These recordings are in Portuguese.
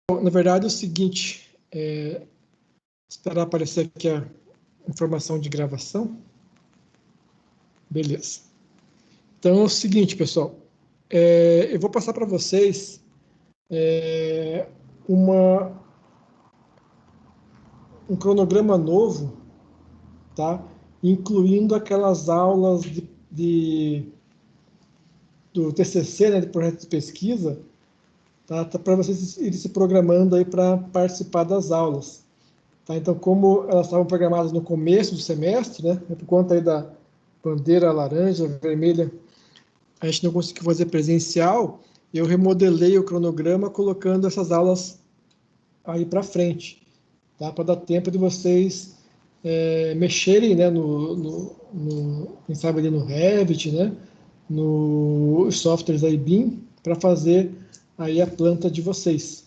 Na verdade, é o seguinte, esperar aparecer aqui a informação de gravação. Beleza. Então, é o seguinte, pessoal, eu vou passar para vocês um cronograma novo, tá? Incluindo aquelas aulas do TCC, né, de projeto de pesquisa, tá para vocês irem se programando aí para participar das aulas. Tá? Então, como elas estavam programadas no começo do semestre, né, por conta aí da bandeira laranja, vermelha, a gente não conseguiu fazer presencial, eu remodelei o cronograma colocando essas aulas aí para frente, tá? Para dar tempo de vocês mexerem, né, quem sabe ali no Revit, né, nos softwares aí BIM, para fazer aí a planta de vocês.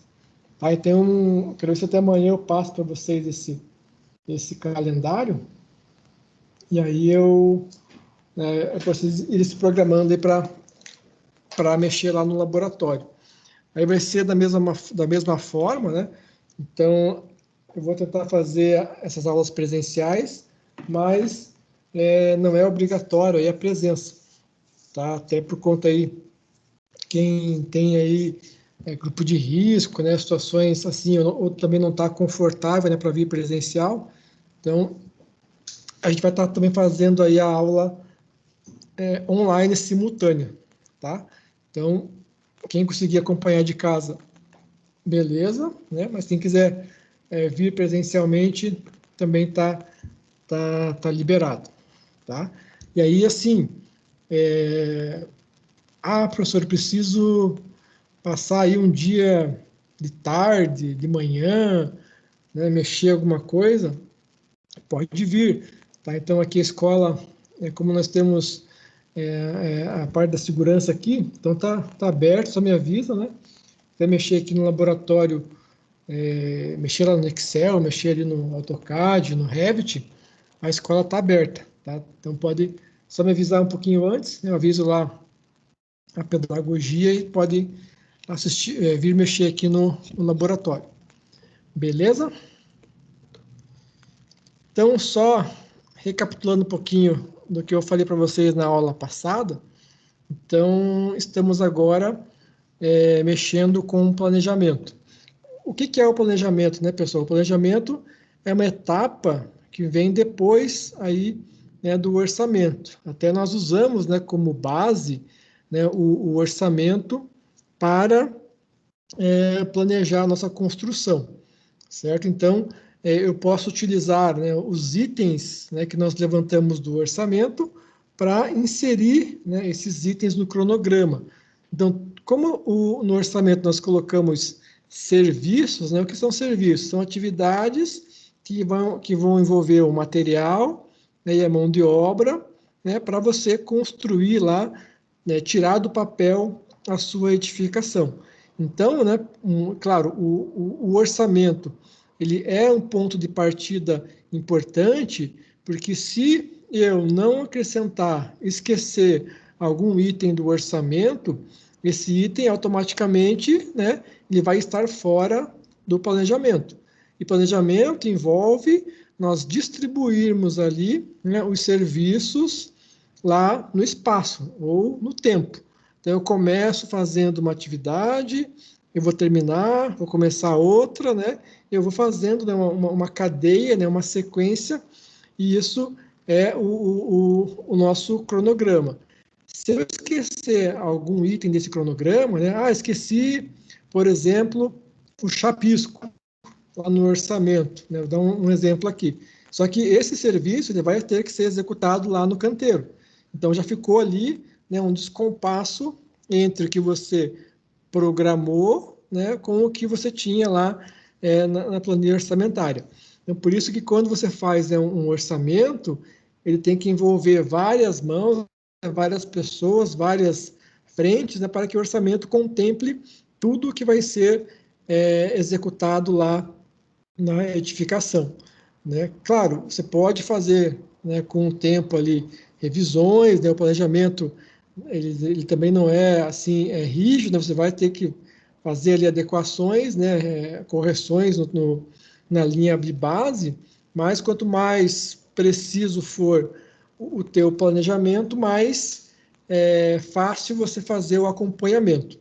Tá? Então, quero ver se até amanhã eu passo para vocês esse calendário, e aí vocês irem se programando aí para mexer lá no laboratório. Aí vai ser da mesma forma, né? Então, eu vou tentar fazer essas aulas presenciais, mas não é obrigatório aí a presença, tá? Até por conta aí, quem tem aí grupo de risco, né? Situações assim, ou também não está confortável, né, para vir presencial. Então, a gente vai estar também fazendo aí a aula online simultânea, tá? Então, quem conseguir acompanhar de casa, beleza, né? Mas quem quiser vir presencialmente, também tá liberado, tá? E aí, assim, professor, eu preciso passar aí um dia de tarde, de manhã, né, mexer alguma coisa, pode vir, tá? Então, aqui a escola, como nós temos a parte da segurança aqui, então tá aberto, só me avisa, né? Até mexer aqui no laboratório, mexer lá no Excel, mexer ali no AutoCAD, no Revit, a escola tá aberta, tá? Então pode só me avisar um pouquinho antes, né? Eu aviso lá a pedagogia e pode assistir, vir mexer aqui no laboratório. Beleza? Então, só recapitulando um pouquinho do que eu falei para vocês na aula passada, então, estamos agora mexendo com o planejamento. O que é o planejamento, né, pessoal? O planejamento é uma etapa que vem depois aí, né, do orçamento. Até nós usamos, né, como base, né, o orçamento para planejar a nossa construção, certo? Então, eu posso utilizar, né, os itens, né, que nós levantamos do orçamento para inserir, né, esses itens no cronograma. Então, como no orçamento nós colocamos serviços, né, o que são serviços? São atividades que vão envolver o material, né, e a mão de obra, né, para você construir lá, né, tirar do papel a sua edificação. Então, né, claro, o orçamento ele é um ponto de partida importante, porque se eu não acrescentar, esquecer algum item do orçamento, esse item automaticamente, né, ele vai estar fora do planejamento. E planejamento envolve nós distribuirmos ali, né, os serviços lá no espaço ou no tempo. Então, eu começo fazendo uma atividade, eu vou terminar, vou começar outra, né? Eu vou fazendo, né, uma cadeia, né, uma sequência, e isso é o nosso cronograma. Se eu esquecer algum item desse cronograma, né? Esqueci, por exemplo, o chapisco lá no orçamento, né? Vou dar um exemplo aqui. Só que esse serviço ele vai ter que ser executado lá no canteiro. Então já ficou ali, né, um descompasso entre o que você programou, né, com o que você tinha lá na planilha orçamentária. Então, por isso que quando você faz, né, um orçamento, ele tem que envolver várias mãos, várias pessoas, várias frentes, né, para que o orçamento contemple tudo o que vai ser executado lá na edificação, né? Claro, você pode fazer, né, com o tempo ali revisões, né, o planejamento ele também não é assim rígido, né? Você vai ter que fazer ali adequações, né, correções na linha de base, mas quanto mais preciso for o teu planejamento, mais fácil você fazer o acompanhamento.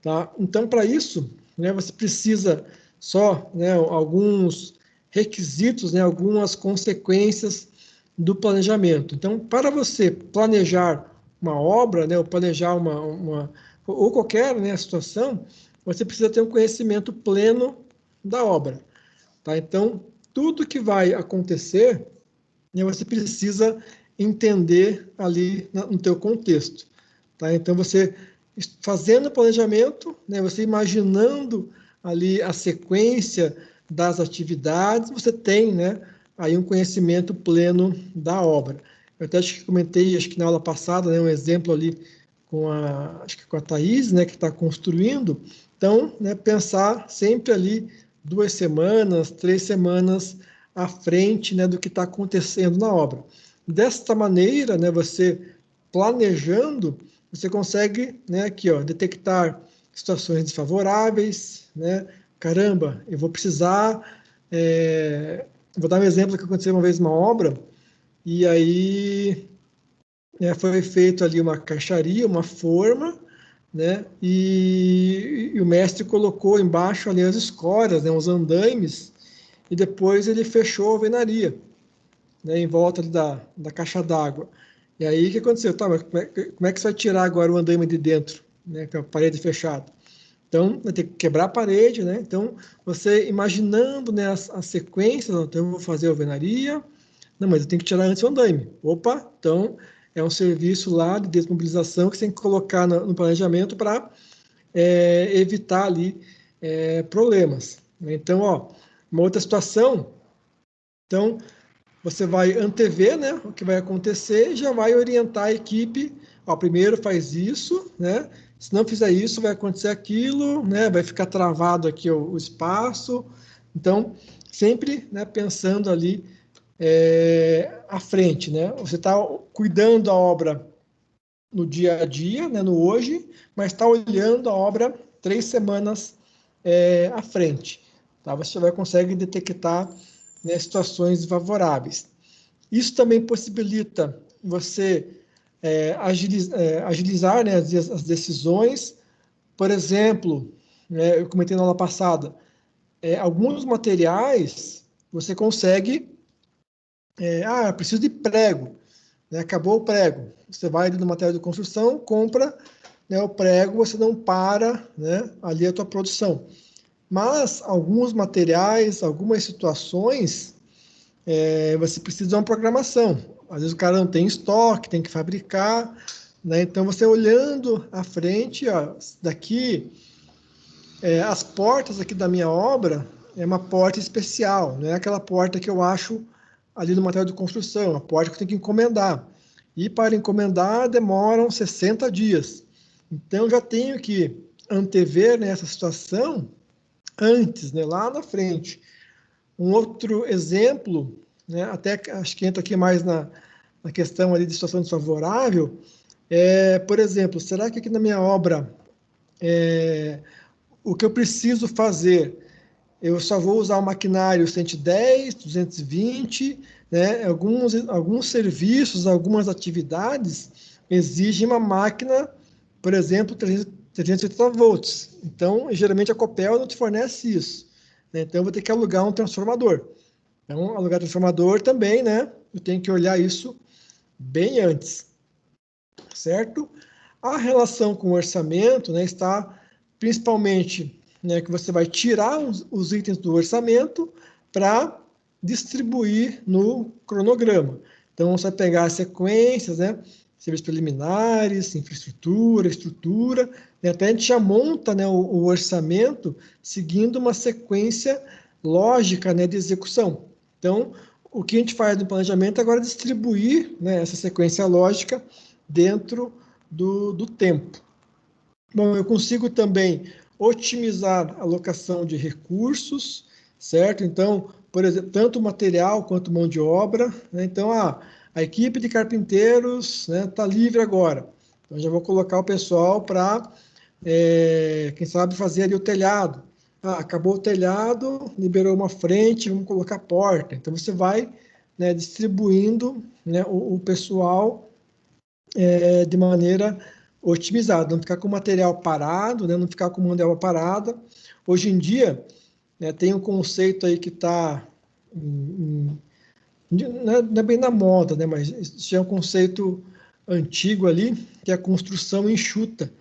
Tá? Então, para isso, né, você precisa só, né, alguns requisitos, né, algumas consequências do planejamento. Então, para você planejar uma obra, né, ou planejar ou qualquer, né, situação, você precisa ter um conhecimento pleno da obra. Tá? Então, tudo que vai acontecer, né, você precisa entender ali no teu contexto. Tá? Então, você fazendo o planejamento, né, você imaginando ali a sequência das atividades, você tem, né, aí um conhecimento pleno da obra. Eu até acho que comentei, acho que na aula passada, né, um exemplo ali acho que com a Thaís, né, que está construindo. Então, né, pensar sempre ali 2 semanas, 3 semanas à frente, né, do que está acontecendo na obra. Desta maneira, né, você planejando, você consegue, né, aqui, ó, detectar situações desfavoráveis, né? Caramba, eu vou precisar. Vou dar um exemplo que aconteceu uma vez numa obra, e aí foi feito ali uma caixaria, uma forma, né? E o mestre colocou embaixo ali as escoras, né, os andaimes, e depois ele fechou a alvenaria, né, em volta ali da caixa d'água. E aí o que aconteceu? Tá, mas como é que você vai tirar agora o andaime de dentro, né, com a parede fechada? Então, vai ter que quebrar a parede, né? Então, você imaginando, né, as sequências, então eu vou fazer a alvenaria, não, mas eu tenho que tirar antes o andaime. Opa, então é um serviço lá de desmobilização que você tem que colocar no planejamento para evitar ali problemas. Então, ó, uma outra situação, então você vai antever, né, o que vai acontecer e já vai orientar a equipe, ó, primeiro faz isso, né, se não fizer isso vai acontecer aquilo, né, vai ficar travado aqui o espaço, então sempre, né, pensando ali à frente, né, você está cuidando da obra no dia a dia, né, no hoje, mas está olhando a obra 3 semanas à frente, tá, você vai conseguir detectar, né, situações favoráveis. Isso também possibilita você agilizar, né, as decisões. Por exemplo, né, eu comentei na aula passada, alguns materiais você consegue, preciso de prego, né, acabou o prego. Você vai no material de construção, compra, né, o prego, você não para, né, ali a tua produção. Mas alguns materiais, algumas situações, você precisa de uma programação. Às vezes o cara não tem estoque, tem que fabricar, né? Então você olhando à frente, ó, daqui, as portas aqui da minha obra é uma porta especial, não é aquela porta que eu acho ali no material de construção, a porta que eu tenho que encomendar. E para encomendar demoram 60 dias. Então eu já tenho que antever, né, essa situação antes, né, lá na frente. Um outro exemplo, né, até acho que entra aqui mais na questão ali de situação desfavorável, por exemplo, será que aqui na minha obra o que eu preciso fazer, eu só vou usar o maquinário 110, 220, né? Alguns serviços, algumas atividades exigem uma máquina, por exemplo, 380 volts. Então, geralmente a Copel não te fornece isso, né? Então, eu vou ter que alugar um transformador. Então, alugar transformador também, né? Eu tenho que olhar isso bem antes, certo? A relação com o orçamento, né, está principalmente, né, que você vai tirar os itens do orçamento para distribuir no cronograma. Então, você vai pegar as sequências, né, serviços preliminares, infraestrutura, estrutura, né, até a gente já monta, né, o orçamento seguindo uma sequência lógica, né, de execução. Então, o que a gente faz no planejamento agora é distribuir, né, essa sequência lógica dentro do tempo. Bom, eu consigo também otimizar a alocação de recursos, certo? Então, por exemplo, tanto material quanto mão de obra, né? Então, a equipe de carpinteiros, né, está livre agora. Então, já vou colocar o pessoal para quem sabe fazer ali o telhado. Ah, acabou o telhado, liberou uma frente, vamos colocar a porta. Então, você vai, né, distribuindo, né, o pessoal de maneira otimizada, não ficar com o material parado, né, não ficar com mão de obra parada. Hoje em dia, né, tem um conceito aí que está, não é bem na moda, né, mas isso é um conceito antigo ali, que é a construção enxuta,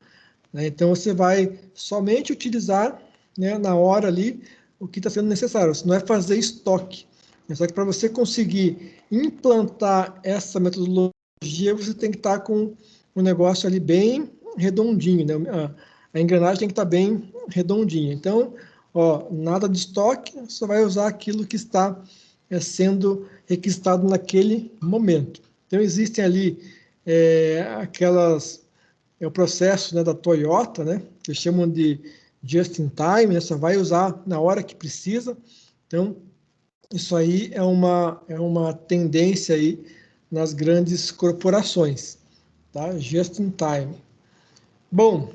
né? Então, você vai somente utilizar, né, na hora ali o que está sendo necessário. Isso não é fazer estoque. Só que para você conseguir implantar essa metodologia, você tem que estar com um negócio ali bem redondinho, né? A engrenagem tem que estar bem redondinha. Então, ó, nada de estoque, só vai usar aquilo que está sendo requisitado naquele momento. Então, existem ali aquelas o processo, né, da Toyota, né, que chamam de just in time, né, só vai usar na hora que precisa. Então, isso aí é uma tendência aí nas grandes corporações, tá? Just in time. Bom,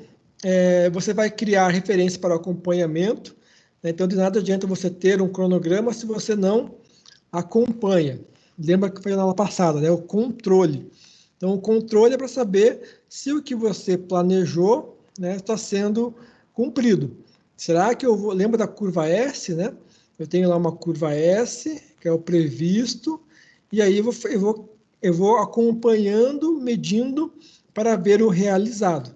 você vai criar referência para o acompanhamento, né? Então, de nada adianta você ter um cronograma se você não acompanha. Lembra que foi na aula passada, né? O controle. Então, o controle é para saber se o que você planejou, né, está sendo cumprido. Será que eu vou... Lembra da curva S, né? Eu tenho lá uma curva S, que é o previsto, e aí eu vou acompanhando, medindo, para ver o realizado.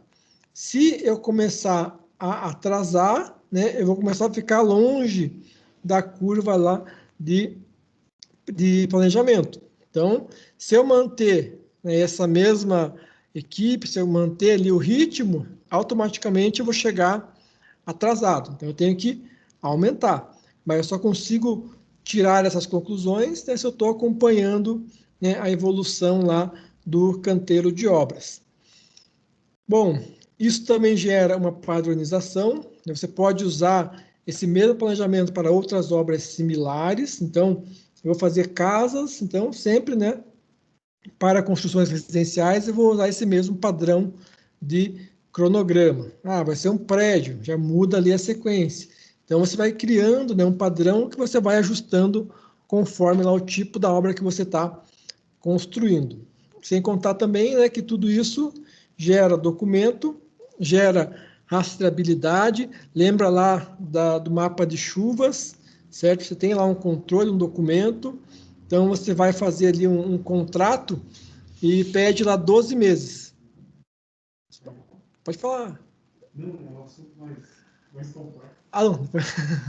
Se eu começar a atrasar, né, eu vou começar a ficar longe da curva lá de planejamento. Então, se eu manter, né, essa mesma equipe, se eu manter ali o ritmo, automaticamente eu vou chegar atrasado. Então, eu tenho que aumentar. Mas eu só consigo tirar essas conclusões, né, se eu estou acompanhando, né, a evolução lá do canteiro de obras. Bom, isso também gera uma padronização. Você pode usar esse mesmo planejamento para outras obras similares. Então, eu vou fazer casas, então sempre, né, para construções residenciais, eu vou usar esse mesmo padrão de cronograma. Ah, vai ser um prédio, já muda ali a sequência. Então, você vai criando, né, um padrão que você vai ajustando conforme lá o tipo da obra que você está construindo. Sem contar também, né, que tudo isso gera documento, gera rastreabilidade, lembra lá do mapa de chuvas, certo? Você tem lá um controle, um documento, então você vai fazer ali um contrato e pede lá 12 meses. Pode falar. Não, é um assunto mais complexo. Ah, não.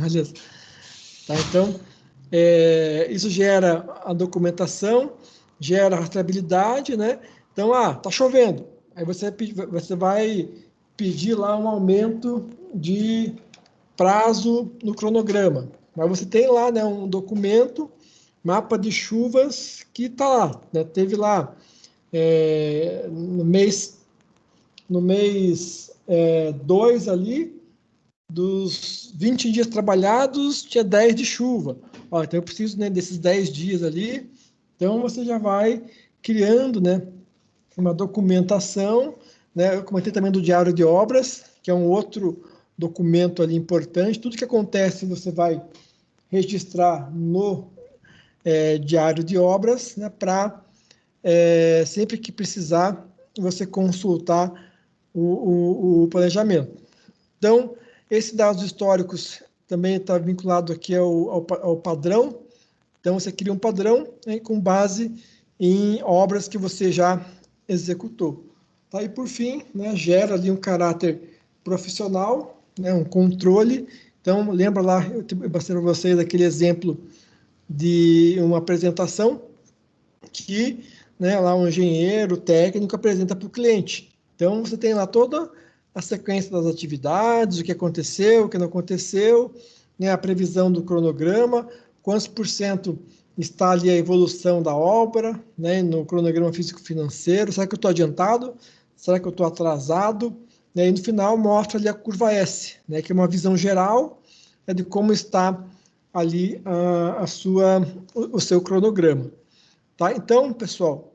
Beleza. Tá, então, isso gera a documentação, gera a rastreabilidade, né? Então, tá chovendo. Aí você vai pedir lá um aumento de prazo no cronograma. Mas você tem lá, né, um documento, mapa de chuvas, que está lá, né? Teve lá no mês 2 ali, dos 20 dias trabalhados, tinha 10 de chuva. Ó, então eu preciso, né, desses 10 dias ali. Então você já vai criando, né, uma documentação, né? Eu comentei também do diário de obras, que é um outro documento ali importante. Tudo que acontece você vai registrar no diário de obras, né, para sempre que precisar você consultar o planejamento. Então, esses dados históricos também está vinculado aqui ao padrão. Então, você cria um padrão, né, com base em obras que você já executou. Tá? E, por fim, né, gera ali um caráter profissional, né, um controle. Então, lembra lá, eu passei para vocês aquele exemplo de uma apresentação que, né, lá um engenheiro técnico apresenta para o cliente. Então, você tem lá toda a sequência das atividades, o que aconteceu, o que não aconteceu, né, a previsão do cronograma, quantos por cento está ali a evolução da obra, né, no cronograma físico-financeiro, será que eu estou adiantado? Será que eu estou atrasado? E no final mostra ali a curva S, né, que é uma visão geral, né, de como está ali o seu cronograma. Tá? Então, pessoal,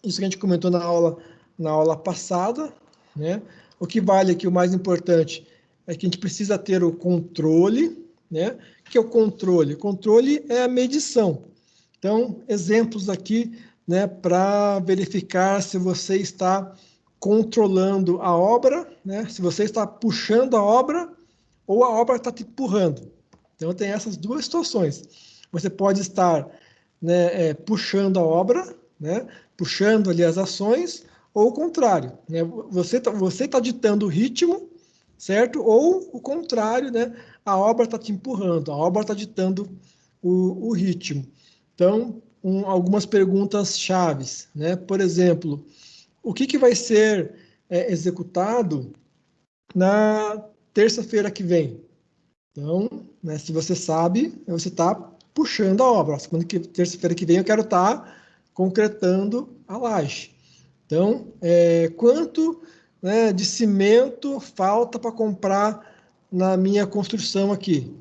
isso que a gente comentou na aula passada, né? o que vale aqui, o mais importante, é que a gente precisa ter o controle, né? O que é o controle? O controle é a medição. Então, exemplos aqui, né, para verificar se você está controlando a obra, né? Se você está puxando a obra ou a obra está te empurrando. Então, tem essas duas situações. Você pode estar, né, puxando a obra, né, puxando ali as ações, ou o contrário, né, você tá ditando o ritmo, certo? Ou o contrário, né, a obra está te empurrando, a obra está ditando o ritmo. Então, algumas perguntas chaves, né? Por exemplo, o que vai ser executado na terça-feira que vem? Então, né, se você sabe, você está puxando a obra. Terça-feira que vem eu quero estar concretando a laje. Então, quanto, né, de cimento falta para comprar na minha construção aqui?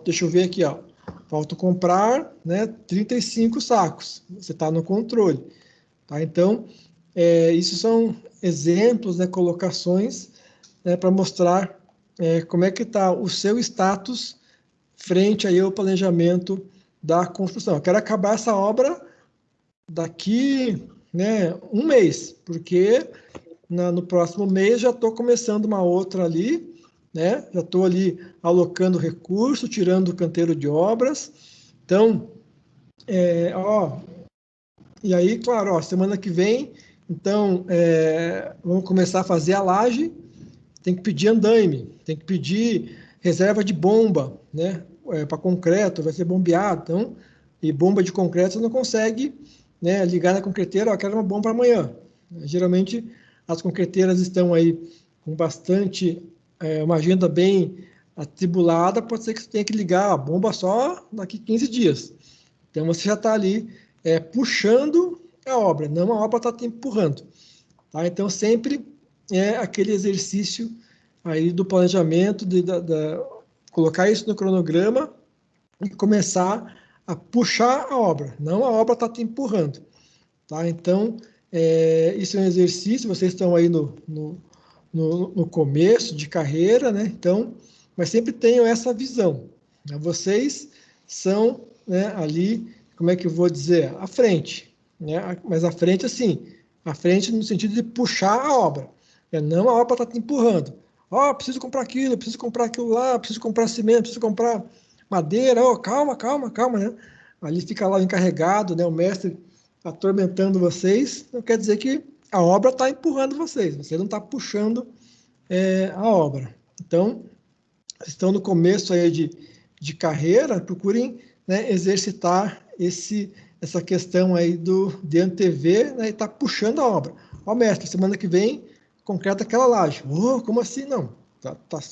Deixa eu ver aqui, ó. Falta comprar, né, 35 sacos. Você está no controle. Tá? Então, isso são exemplos, né, colocações, né, para mostrar como é que está o seu status frente aí ao planejamento da construção. Eu quero acabar essa obra daqui, né, um mês, porque no próximo mês já estou começando uma outra ali, né? Já estou ali alocando recurso, tirando o canteiro de obras. Então, e aí, claro, semana que vem, então, vamos começar a fazer a laje. Tem que pedir andaime, tem que pedir reserva de bomba, né? Para concreto, vai ser bombeado, então, e bomba de concreto você não consegue, né, ligar na concreteira, quero uma bomba para amanhã. Geralmente, as concreteiras estão aí com bastante, uma agenda bem atribulada, pode ser que você tenha que ligar a bomba só daqui 15 dias. Então, você já está ali puxando a obra, não a obra está te empurrando. Tá? Então, sempre aquele exercício aí do planejamento, colocar isso no cronograma e começar a puxar a obra, não a obra está te empurrando. Tá? Então, isso é um exercício, vocês estão aí no começo de carreira, né? Então, mas sempre tenham essa visão. Né? Vocês são, né, ali, como é que eu vou dizer, à frente. Né? Mas à frente, assim, à frente no sentido de puxar a obra. Não a obra está te empurrando. Preciso comprar aquilo, preciso comprar aquilo lá, preciso comprar cimento, preciso comprar madeira. Calma, calma, calma, né? Ali fica lá o encarregado, né? O mestre atormentando vocês. Não quer dizer que a obra está empurrando vocês. Você não está puxando a obra. Então, estão no começo aí de carreira, procurem, né, exercitar essa questão aí de antever, né, e tá puxando a obra. Mestre, semana que vem, concreta aquela laje. Como assim? Não.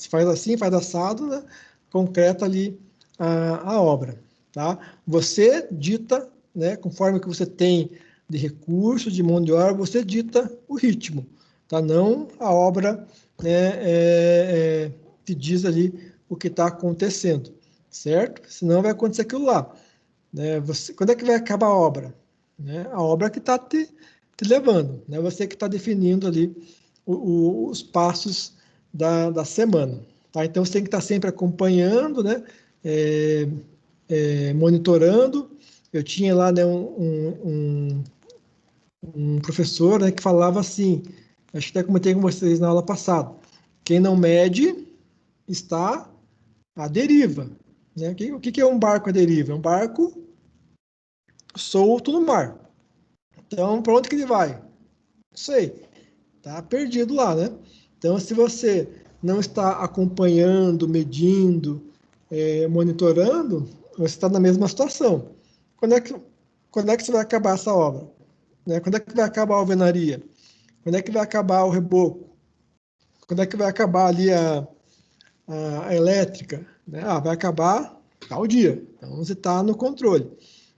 Faz assim, faz assado, né, concreta ali a obra. Tá? Você dita, né, conforme que você tem de recurso, de mão de obra, você dita o ritmo. Tá? Não a obra, né, te diz ali o que está acontecendo, certo? Senão vai acontecer aquilo lá. Né? Quando é que vai acabar a obra? Né? A obra que está te levando, né? Você que está definindo ali os passos da semana. Tá? Então, você tem que estar sempre acompanhando, né? Monitorando. Eu tinha lá, né, um professor, né, que falava assim, acho que até comentei com vocês na aula passada, quem não mede está à deriva. Né? O que é um barco à deriva? É um barco solto no mar. Então, para onde que ele vai? Não sei. Está perdido lá, né? Então, se você não está acompanhando, medindo, monitorando, você está na mesma situação. Quando é que você vai acabar essa obra? Né? Quando é que vai acabar a alvenaria? Quando é que vai acabar o reboco? Quando é que vai acabar ali a elétrica? Né? Vai acabar tal dia. Então, você está no controle.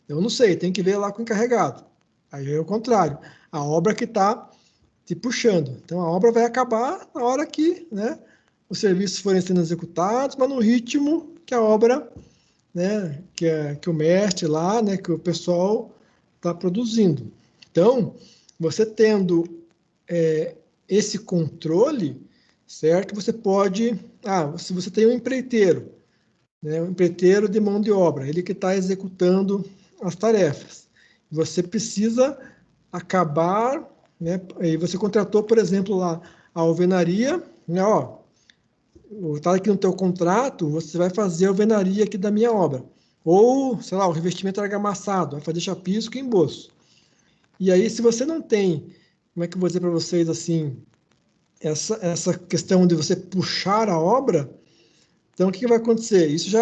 Eu não sei, tem que ver lá com o encarregado. Aí é o contrário. A obra que está te puxando. Então, a obra vai acabar na hora que, né, os serviços forem sendo executados, mas no ritmo que a obra, né, que o mestre lá, né, que o pessoal está produzindo. Então, você tendo esse controle, certo? Você pode, se você tem um empreiteiro, né, um empreiteiro de mão de obra, ele que está executando as tarefas. Você precisa acabar, né, e você contratou, por exemplo, lá a alvenaria, né, ó, está aqui no teu contrato, você vai fazer a alvenaria aqui da minha obra. Ou, sei lá, o revestimento argamassa, vai fazer chapisco e emboço. E aí, se você não tem, como é que eu vou dizer para vocês assim, essa questão de você puxar a obra, então o que vai acontecer? Isso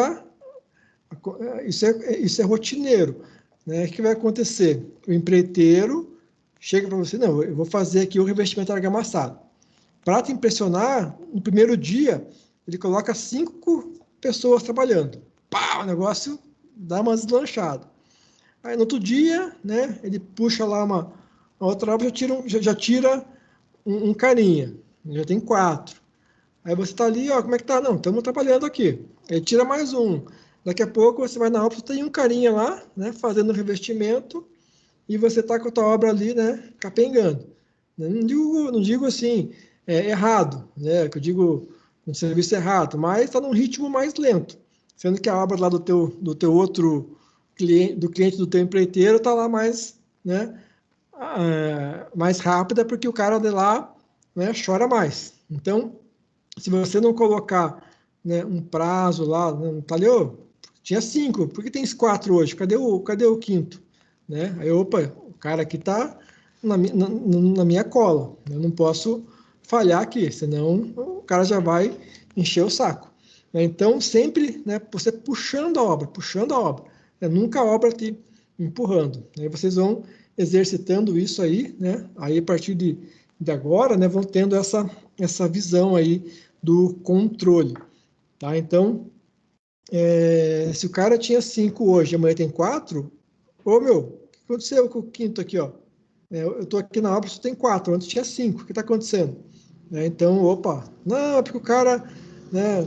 é rotineiro, né? O que vai acontecer? O empreiteiro chega para você, não, eu vou fazer aqui o revestimento argamassado. Para te impressionar, no primeiro dia, ele coloca 5 pessoas trabalhando. Pá, o negócio dá uma deslanchada. Aí no outro dia, né, ele puxa lá uma outra obra, já tira um carinha, já tem 4. Aí você está ali, ó, como é que tá? Não, estamos trabalhando aqui. Aí tira mais um. Daqui a pouco você vai na obra, tem um carinha lá, né, fazendo revestimento, e você está com a tua obra ali, né, capengando. Não digo assim, errado, né, que eu digo um serviço errado, mas está num ritmo mais lento, sendo que a obra lá do teu outro cliente, do cliente do teu empreiteiro, está lá mais, né, mais rápida, porque o cara de lá, né, chora mais. Então, se você não colocar, né, um prazo lá, não tá ali, tinha 5, por que tem 4 hoje? Cadê o quinto? Né? Aí, opa, o cara aqui tá na minha cola, eu não posso falhar aqui, senão o cara já vai encher o saco. Né? Então, sempre, né, você puxando a obra, né? Nunca a obra te empurrando. Aí vocês vão exercitando isso aí, né? Aí a partir de agora, né, vão tendo essa visão aí do controle, tá? Então, se o cara tinha 5 hoje, amanhã tem 4, ô meu, o que aconteceu com o quinto aqui, ó? Eu estou aqui na obra, só tem 4, antes tinha 5, o que está acontecendo? Então, opa, não, é porque o cara, né,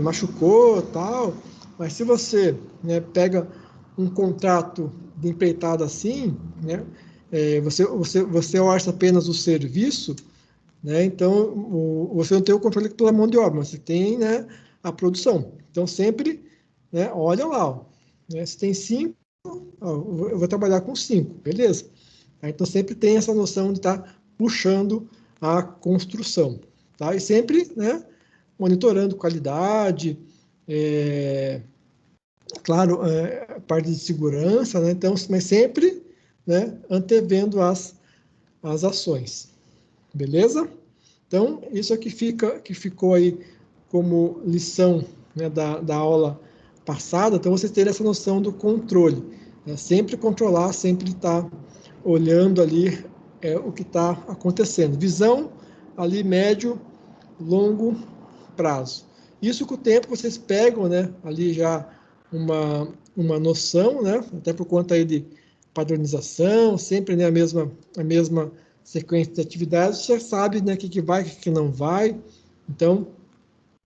machucou, tal, mas se você, né, pega um contrato de empreitada assim, né, você orça apenas o serviço, né? Então, você não tem o controle pela mão de obra, mas você tem, né, a produção. Então, sempre, né, olha lá, ó, né, se tem 5, eu vou trabalhar com 5, beleza? Então, sempre tem essa noção de estar puxando a construção, tá? E sempre, né, monitorando qualidade, claro, parte de segurança, né? Então, mas sempre, né, antevendo as ações, beleza? Então, isso aqui que ficou aí como lição, né, da aula passada. Então, vocês terem essa noção do controle, né? Sempre controlar, sempre estar olhando ali o que está acontecendo. Visão ali médio, longo prazo. Isso com o tempo vocês pegam, né, ali já uma noção, né, até por conta aí de padronização, sempre, né, a mesma sequência de atividades, você já sabe, né, o que vai, o que não vai. Então,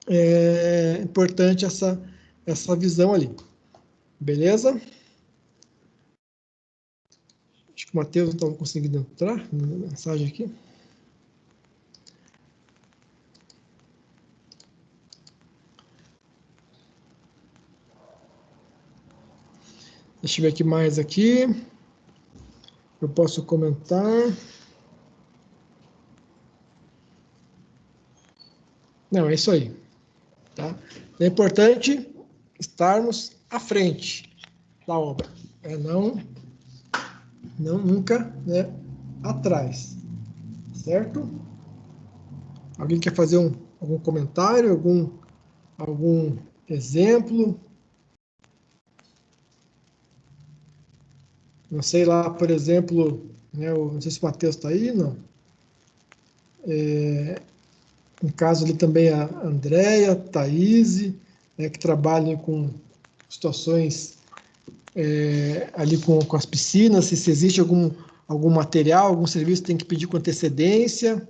é importante essa visão ali. Beleza? Acho que o Matheus não estava conseguindo entrar na mensagem aqui. Deixa eu ver aqui mais aqui. Eu posso comentar. Não, é isso aí. Tá? É importante estarmos à frente da obra. Não nunca, né, atrás. Certo? Alguém quer fazer algum comentário, algum exemplo? Não sei lá, por exemplo, né, não sei se o Matheus está aí, não. No caso ali também a Andréia, Thaís, né, que trabalham com situações ali com as piscinas, se existe algum material, algum serviço que tem que pedir com antecedência,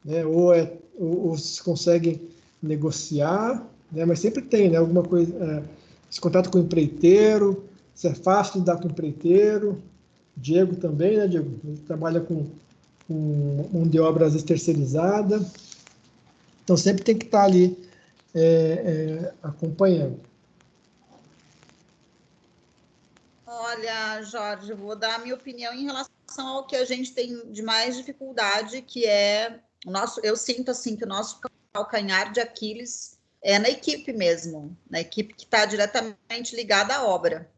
né, ou se consegue negociar, né, mas sempre tem, né, alguma coisa, esse contato com o empreiteiro, se é fácil de lidar com o empreiteiro. Diego também, né, Diego? Ele trabalha com mão de obra às vezes terceirizada. Então, sempre tem que estar ali acompanhando. Olha, Jorge, eu vou dar a minha opinião em relação ao que a gente tem de mais dificuldade, que é o nosso. Eu sinto assim que o nosso calcanhar de Aquiles é na equipe mesmo, na equipe que está diretamente ligada à obra.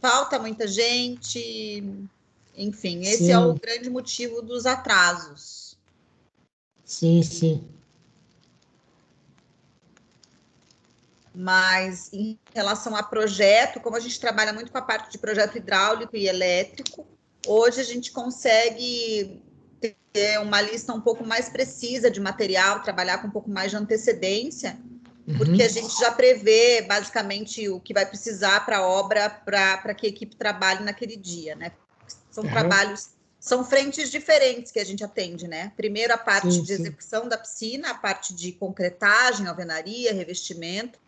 Falta muita gente, enfim, esse Sim. é o grande motivo dos atrasos. Sim, sim. Mas em relação a projeto, como a gente trabalha muito com a parte de projeto hidráulico e elétrico, hoje a gente consegue ter uma lista um pouco mais precisa de material, trabalhar com um pouco mais de antecedência, porque a gente já prevê basicamente o que vai precisar para a obra, para que a equipe trabalhe naquele dia, né? São trabalhos, são frentes diferentes que a gente atende, né? Primeiro a parte de execução da piscina, a parte de concretagem, alvenaria, revestimento,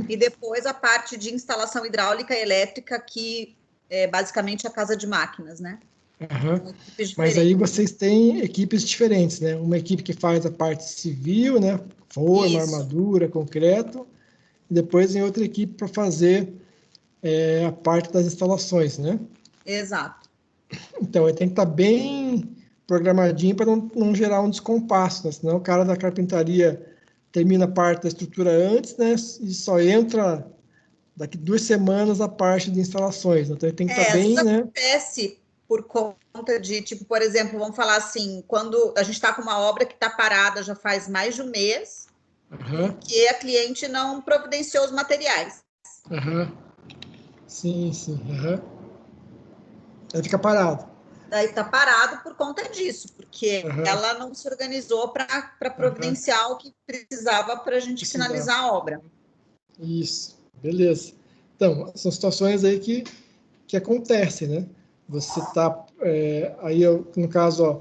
e depois a parte de instalação hidráulica e elétrica, que é basicamente a casa de máquinas, né? Mas aí vocês têm equipes diferentes, né? Uma equipe que faz a parte civil, né? Forma, armadura, concreto, e depois em outra equipe para fazer a parte das instalações, né? Exato. Então, ele tem que estar bem programadinho para não gerar um descompasso, né? Senão o cara da carpintaria termina a parte da estrutura antes, né? E só entra daqui 2 semanas a parte de instalações. Então, ele tem que estar bem, às vezes né? Acontece por conta de, tipo, por exemplo, vamos falar assim, quando a gente está com uma obra que está parada já faz mais de um mês, porque a cliente não providenciou os materiais. Sim, sim. Aí fica parado. Daí está parado por conta disso, porque ela não se organizou para providenciar o que precisava para a gente finalizar a obra. Isso, beleza. Então, são situações aí que acontecem, né? Você está, aí no caso, ó,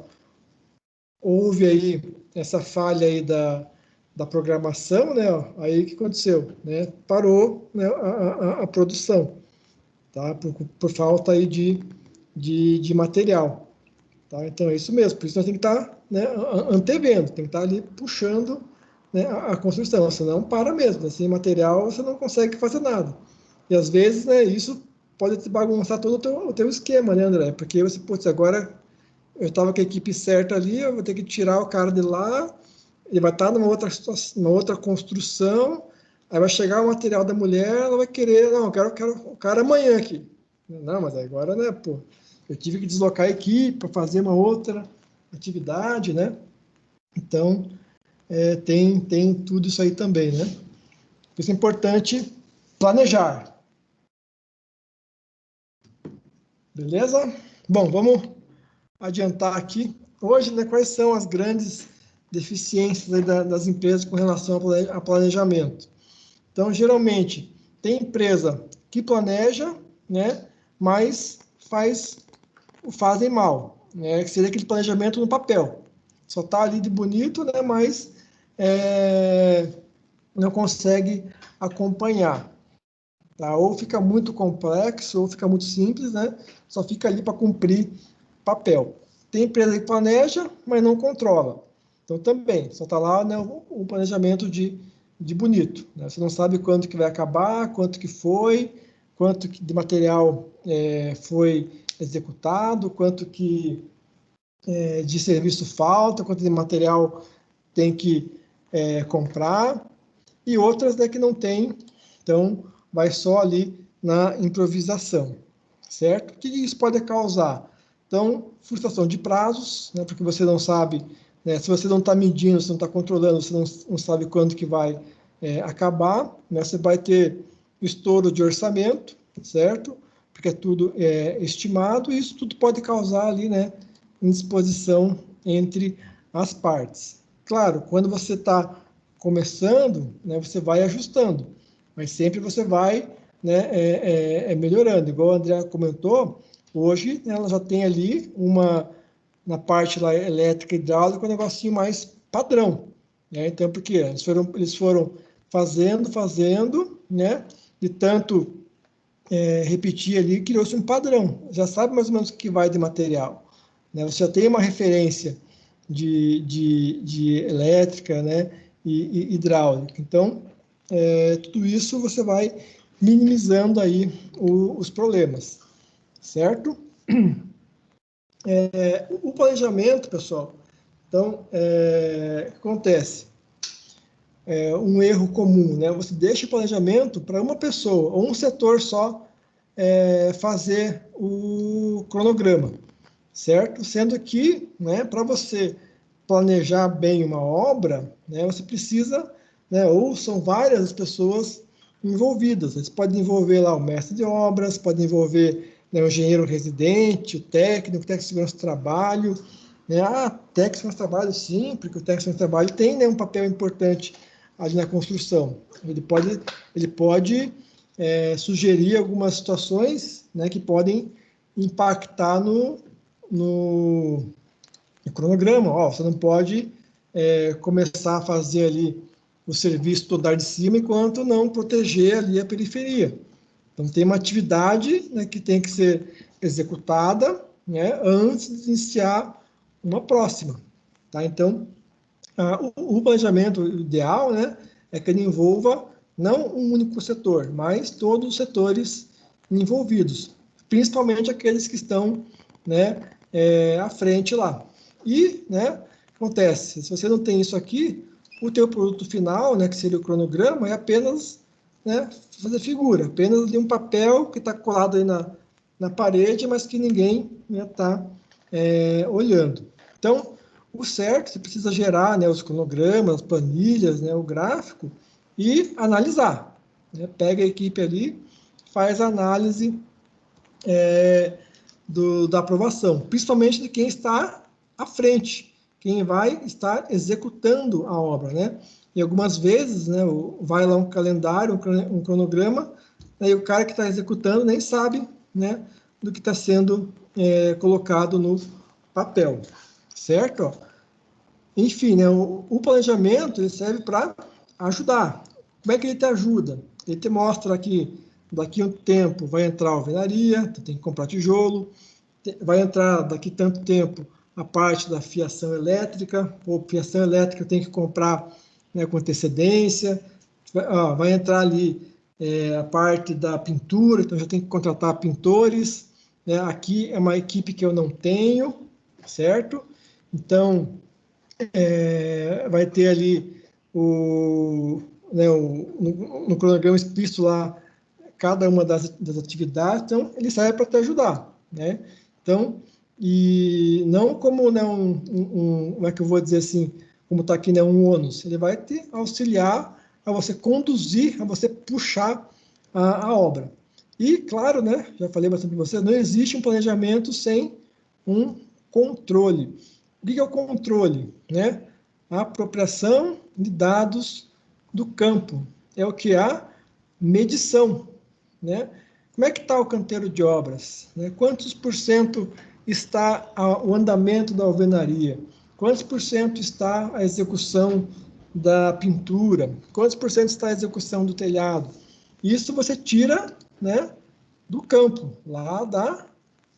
houve aí essa falha aí da programação, né? Ó, aí o que aconteceu, né? Parou, né, a produção, tá? Por falta aí de material, tá? Então é isso mesmo, por isso nós temos que estar, né, antevendo, tem que estar ali puxando, né, a construção, senão para mesmo, né? Sem material você não consegue fazer nada. E às vezes, né, isso pode te bagunçar todo o teu esquema, né, André? Porque você, putz, agora eu estava com a equipe certa ali, eu vou ter que tirar o cara de lá, ele vai estar numa outra situação, numa outra construção, aí vai chegar o material da mulher, ela vai querer, não, eu quero o cara amanhã aqui. Não, mas agora, né, pô, eu tive que deslocar a equipe para fazer uma outra atividade, né? Então, tem tudo isso aí também, né? Por isso é importante planejar. Beleza? Bom, vamos adiantar aqui. Hoje, né, quais são as grandes deficiências aí das empresas com relação a planejamento? Então, geralmente, tem empresa que planeja, né, mas fazem mal, né, que seria aquele planejamento no papel. Só está ali de bonito, né, mas não consegue acompanhar. Tá? Ou fica muito complexo, ou fica muito simples, né? Só fica ali para cumprir papel. Tem empresa que planeja, mas não controla. Então, também, só está lá, né, o planejamento de bonito. Né? Você não sabe quanto que vai acabar, quanto que foi, quanto que de material foi executado, quanto que de serviço falta, quanto de material tem que comprar, e outras, né, que não tem, então vai só ali na improvisação, certo? O que isso pode causar? Então, frustração de prazos, né, porque você não sabe, né, se você não está medindo, se não está controlando, você não sabe quando que vai acabar, né, você vai ter estouro de orçamento, certo? Porque é tudo estimado, e isso tudo pode causar ali, né, indisposição entre as partes. Claro, quando você está começando, né, você vai ajustando, mas sempre você vai, né, melhorando. Igual o André comentou, hoje, né, ela já tem ali na parte lá elétrica e hidráulica, um negocinho mais padrão. Né? Então, porque eles foram fazendo, né, de tanto repetir ali, criou-se um padrão. Já sabe mais ou menos o que vai de material. Né? Você já tem uma referência de elétrica, né, e hidráulica. Então, tudo isso você vai minimizando aí os problemas, certo? O planejamento, pessoal, então, o que acontece? Um erro comum, né? Você deixa o planejamento para uma pessoa ou um setor só fazer o cronograma, certo? Sendo que, né, para você planejar bem uma obra, né, você precisa, né, ou são várias as pessoas envolvidas. Você pode envolver lá o mestre de obras, pode envolver, né, o engenheiro residente, o técnico de segurança do trabalho, né? Técnico de segurança do trabalho, sim, porque o técnico de segurança do trabalho tem, né, um papel importante ali na construção. Ele pode sugerir algumas situações, né, que podem impactar no cronograma. Você não pode começar a fazer ali o serviço do andar de cima enquanto não proteger ali a periferia. Então, tem uma atividade, né, que tem que ser executada, né, antes de iniciar uma próxima. Tá? Então, o planejamento ideal, né, é que ele envolva não um único setor, mas todos os setores envolvidos, principalmente aqueles que estão, né, à frente lá. E, né, acontece, se você não tem isso aqui, o teu produto final, né, que seria o cronograma, é apenas, né, fazer figura, apenas de um papel que está colado aí na parede, mas que ninguém está olhando. Então, o certo, você precisa gerar, né, os cronogramas, planilhas, né, o gráfico e analisar. Né? Pega a equipe ali, faz a análise da aprovação, principalmente de quem está à frente, quem vai estar executando a obra, né? E algumas vezes, né, vai lá um calendário, um cronograma, aí o cara que está executando nem sabe, né, do que está sendo colocado no papel, certo? Enfim, né, o planejamento ele serve para ajudar. Como é que ele te ajuda? Ele te mostra que daqui a um tempo vai entrar a alvenaria, tu tem que comprar tijolo, vai entrar daqui a tanto tempo a parte da fiação elétrica, ou fiação elétrica tem que comprar, né, com antecedência, vai entrar ali a parte da pintura, então já tem que contratar pintores, né? Aqui é uma equipe que eu não tenho, certo? Então, vai ter ali no cronograma explícito lá cada uma das atividades, então ele serve para te ajudar, né? Então, e não como, né, como é que eu vou dizer assim, como está aqui, né, um ônus, ele vai te auxiliar a você conduzir, a você puxar a obra. E, claro, né, já falei bastante para você, não existe um planejamento sem um controle. O que é o controle? Né? A apropriação de dados do campo. É o que? A medição. Né? Como é que está o canteiro de obras? Né? Quantos por cento está o andamento da alvenaria? Quantos por cento está a execução da pintura? Quantos por cento está a execução do telhado? Isso você tira, né, do campo, lá da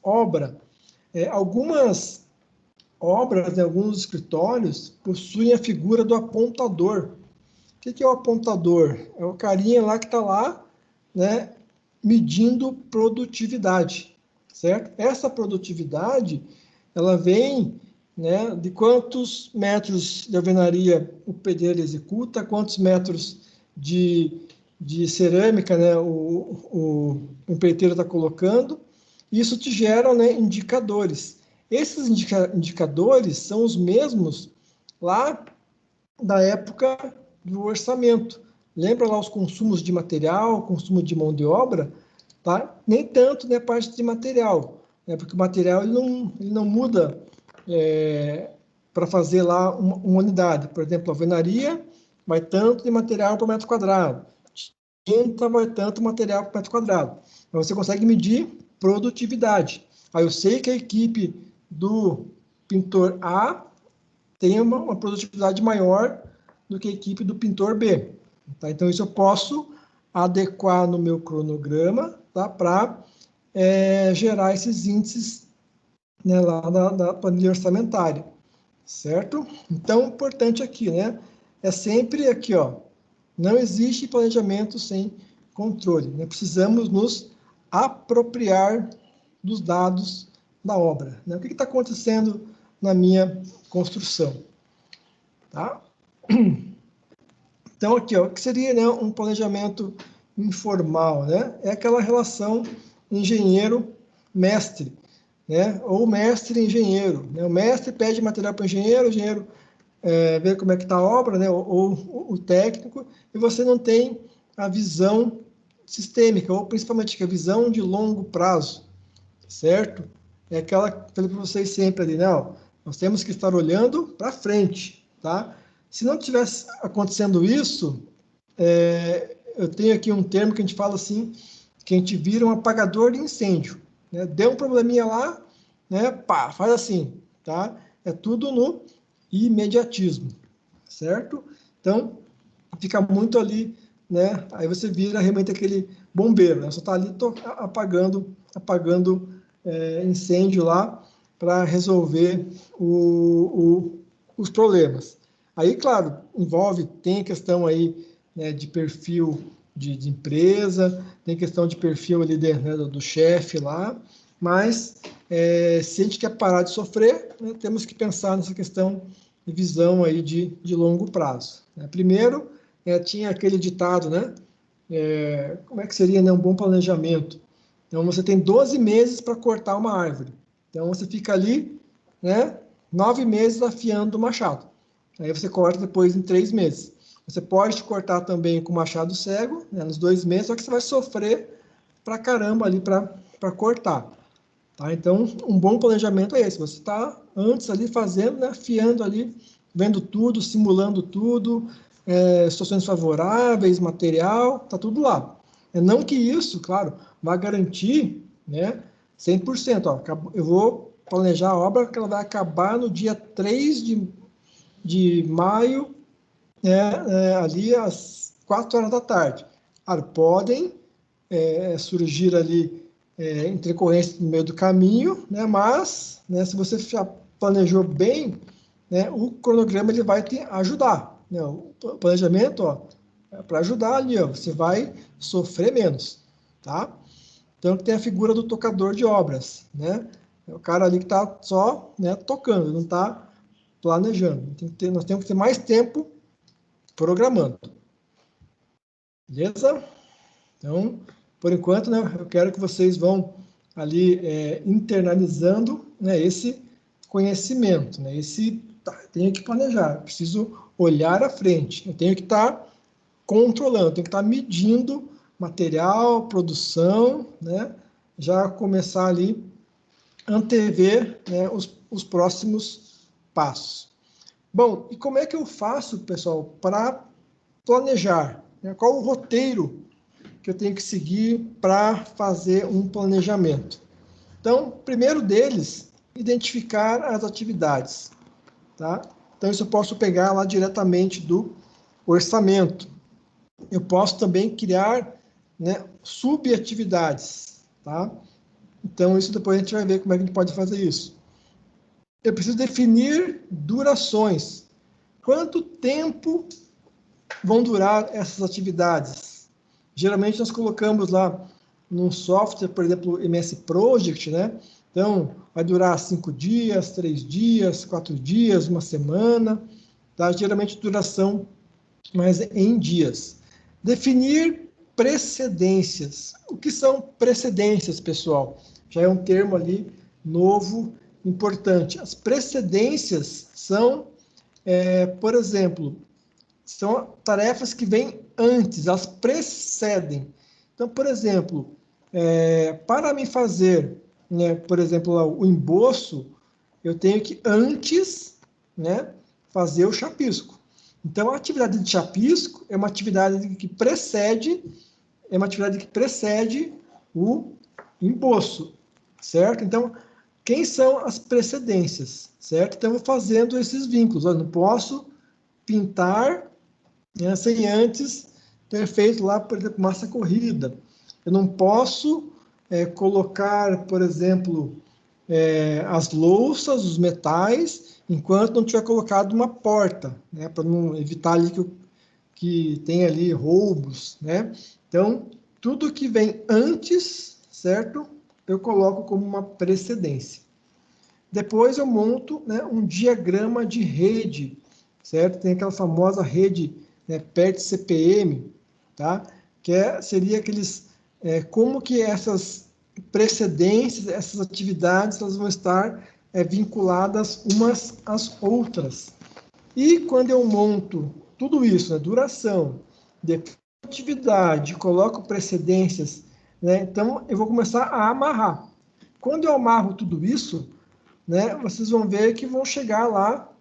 obra. Algumas obras, em alguns escritórios, possuem a figura do apontador. O que é o apontador? É o carinha lá que está lá, né, medindo produtividade, certo? Essa produtividade, ela vem, né, de quantos metros de alvenaria o pedreiro executa, quantos metros de cerâmica, né, o empreiteiro está colocando. Isso te gera, né, indicadores. Esses indicadores são os mesmos lá da época do orçamento. Lembra lá os consumos de material, consumo de mão de obra? Tá? Nem tanto na parte de material, né? Porque o material ele não muda para fazer lá uma unidade. Por exemplo, a alvenaria vai tanto de material por metro quadrado, tinta vai tanto material por metro quadrado. Então, você consegue medir produtividade. Aí eu sei que a equipe do pintor A tem uma produtividade maior do que a equipe do pintor B. Tá? Então, isso eu posso adequar no meu cronograma, tá? Para gerar esses índices, né, lá da planilha orçamentária. certo? Então, importante aqui, né? É sempre aqui, ó, não existe planejamento sem controle, né? Precisamos nos apropriar dos dados da obra, né? O que está acontecendo na minha construção, tá? Então, aqui, ó, o que seria, né, um planejamento informal, né? É aquela relação engenheiro-mestre, né? Ou mestre-engenheiro, né? O mestre pede material para o engenheiro vê como é que está a obra, né? Ou o técnico, e você não tem a visão sistêmica, ou principalmente a visão de longo prazo, certo? É aquela que eu falei para vocês sempre ali, né? Ó, nós temos que estar olhando para frente, tá? Se não tivesse acontecendo isso, eu tenho aqui um termo que a gente fala assim, que a gente vira um apagador de incêndio, né? Deu um probleminha lá, né? Pá, faz assim, tá? É tudo no imediatismo, certo? Então, fica muito ali, né? Aí você vira realmente aquele bombeiro, né? Você está ali apagando incêndio lá para resolver os problemas. Aí, claro, tem a questão aí, né, de perfil de empresa, tem questão de perfil ali né, do chefe lá, mas se a gente quer parar de sofrer, né, temos que pensar nessa questão de visão aí de longo prazo, né? Primeiro, tinha aquele ditado, né? Como é que seria, né, um bom planejamento? Então, você tem 12 meses para cortar uma árvore. Então, você fica ali, né, 9 meses afiando o machado. Aí você corta depois em 3 meses. Você pode cortar também com machado cego, né, nos 2 meses, só que você vai sofrer pra caramba ali para cortar. Tá? Então, um bom planejamento é esse. Você está antes ali fazendo, né, afiando ali, vendo tudo, simulando tudo, situações favoráveis, material, tá tudo lá. Não que isso, claro, vai garantir, né, 100%. Ó, eu vou planejar a obra que ela vai acabar no dia 3 de maio, ali às 4 horas da tarde. Claro, podem surgir ali intercorrências no meio do caminho, né? Mas, né, se você já planejou bem, né, o cronograma ele vai te ajudar, né? O planejamento, ó, para ajudar ali, ó, você vai sofrer menos, tá? Então tem a figura do tocador de obras, né? É o cara ali que está só, né, tocando, não está planejando. Nós temos que ter mais tempo programando, beleza? Então, por enquanto, né, eu quero que vocês vão ali internalizando, né, esse conhecimento, né, tenho que planejar, preciso olhar à frente, eu tenho que estar controlando, tenho que estar medindo material, produção, né, já começar ali antever, né, os próximos passos. Bom, e como é que eu faço, pessoal, para planejar? Né? Qual o roteiro que eu tenho que seguir para fazer um planejamento? Então, primeiro deles, identificar as atividades, tá? Então, isso eu posso pegar lá diretamente do orçamento. Eu posso também criar, né, subatividades, tá? Então, isso depois a gente vai ver como é que a gente pode fazer isso. Eu preciso definir durações. Quanto tempo vão durar essas atividades? Geralmente nós colocamos lá num software, por exemplo, MS Project, né? Então, vai durar 5 dias, 3 dias, 4 dias, uma semana, tá? Geralmente duração, mas em dias. Definir precedências. O que são precedências, pessoal? Já é um termo ali novo, importante. As precedências são, por exemplo, são tarefas que vêm antes, elas precedem. Então, por exemplo, para me fazer, né, por exemplo, o emboço, eu tenho que antes, né, fazer o chapisco. Então, a atividade de chapisco é uma atividade que precede o emboço, certo? Então, quem são as precedências, certo? Então, eu vou fazendo esses vínculos. Eu não posso pintar, né, sem antes ter feito lá, por exemplo, massa corrida. Eu não posso colocar, por exemplo, as louças, os metais, enquanto não tiver colocado uma porta, né, para não evitar ali que tenha ali roubos, né? Então, tudo que vem antes, certo? Eu coloco como uma precedência. Depois eu monto, né, um diagrama de rede, certo? Tem aquela famosa rede, né, PERT-CPM, tá? Seria aqueles, como que essas precedências, essas atividades, elas vão estar vinculadas umas às outras. E quando eu monto tudo isso, né, duração, atividade, coloco precedências, né, então eu vou começar a amarrar. Quando eu amarro tudo isso, né, vocês vão ver que vão chegar lá,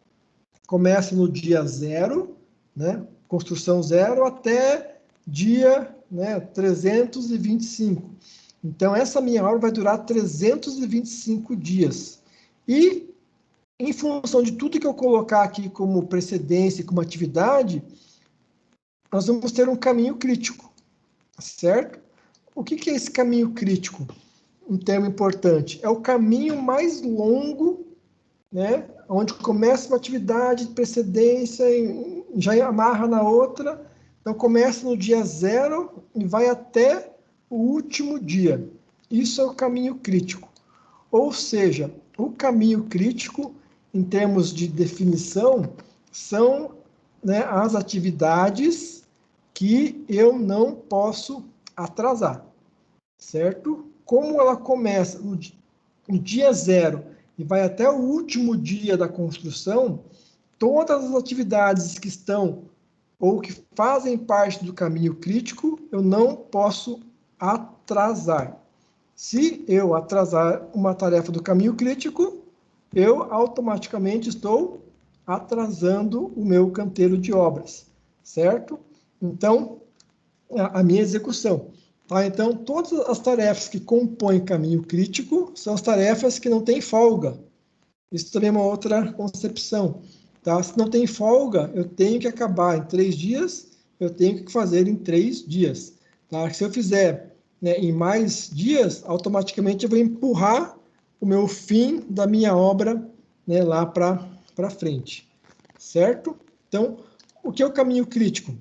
começa no dia 0, né, construção 0, até dia, né, 325. Então, essa minha obra vai durar 325 dias. E, em função de tudo que eu colocar aqui como precedência, como atividade, nós vamos ter um caminho crítico, certo? O que é esse caminho crítico? Um termo importante. É o caminho mais longo, né, onde começa uma atividade de precedência e já amarra na outra. Então, começa no dia 0 e vai até o último dia. Isso é o caminho crítico. Ou seja, o caminho crítico, em termos de definição, são, né, as atividades que eu não posso atrasar, certo? Como ela começa no dia 0 e vai até o último dia da construção, todas as atividades que estão ou que fazem parte do caminho crítico, eu não posso atrasar. Se eu atrasar uma tarefa do caminho crítico, eu automaticamente estou atrasando o meu canteiro de obras, certo? Então, a minha execução. Tá? Então, todas as tarefas que compõem caminho crítico são as tarefas que não têm folga. Isso também é uma outra concepção. Tá? Se não tem folga, eu tenho que acabar em 3 dias, eu tenho que fazer em 3 dias. Tá? Se eu fizer, né, em mais dias, automaticamente eu vou empurrar o meu fim da minha obra, né, lá para frente. Certo? Então, o que é o caminho crítico?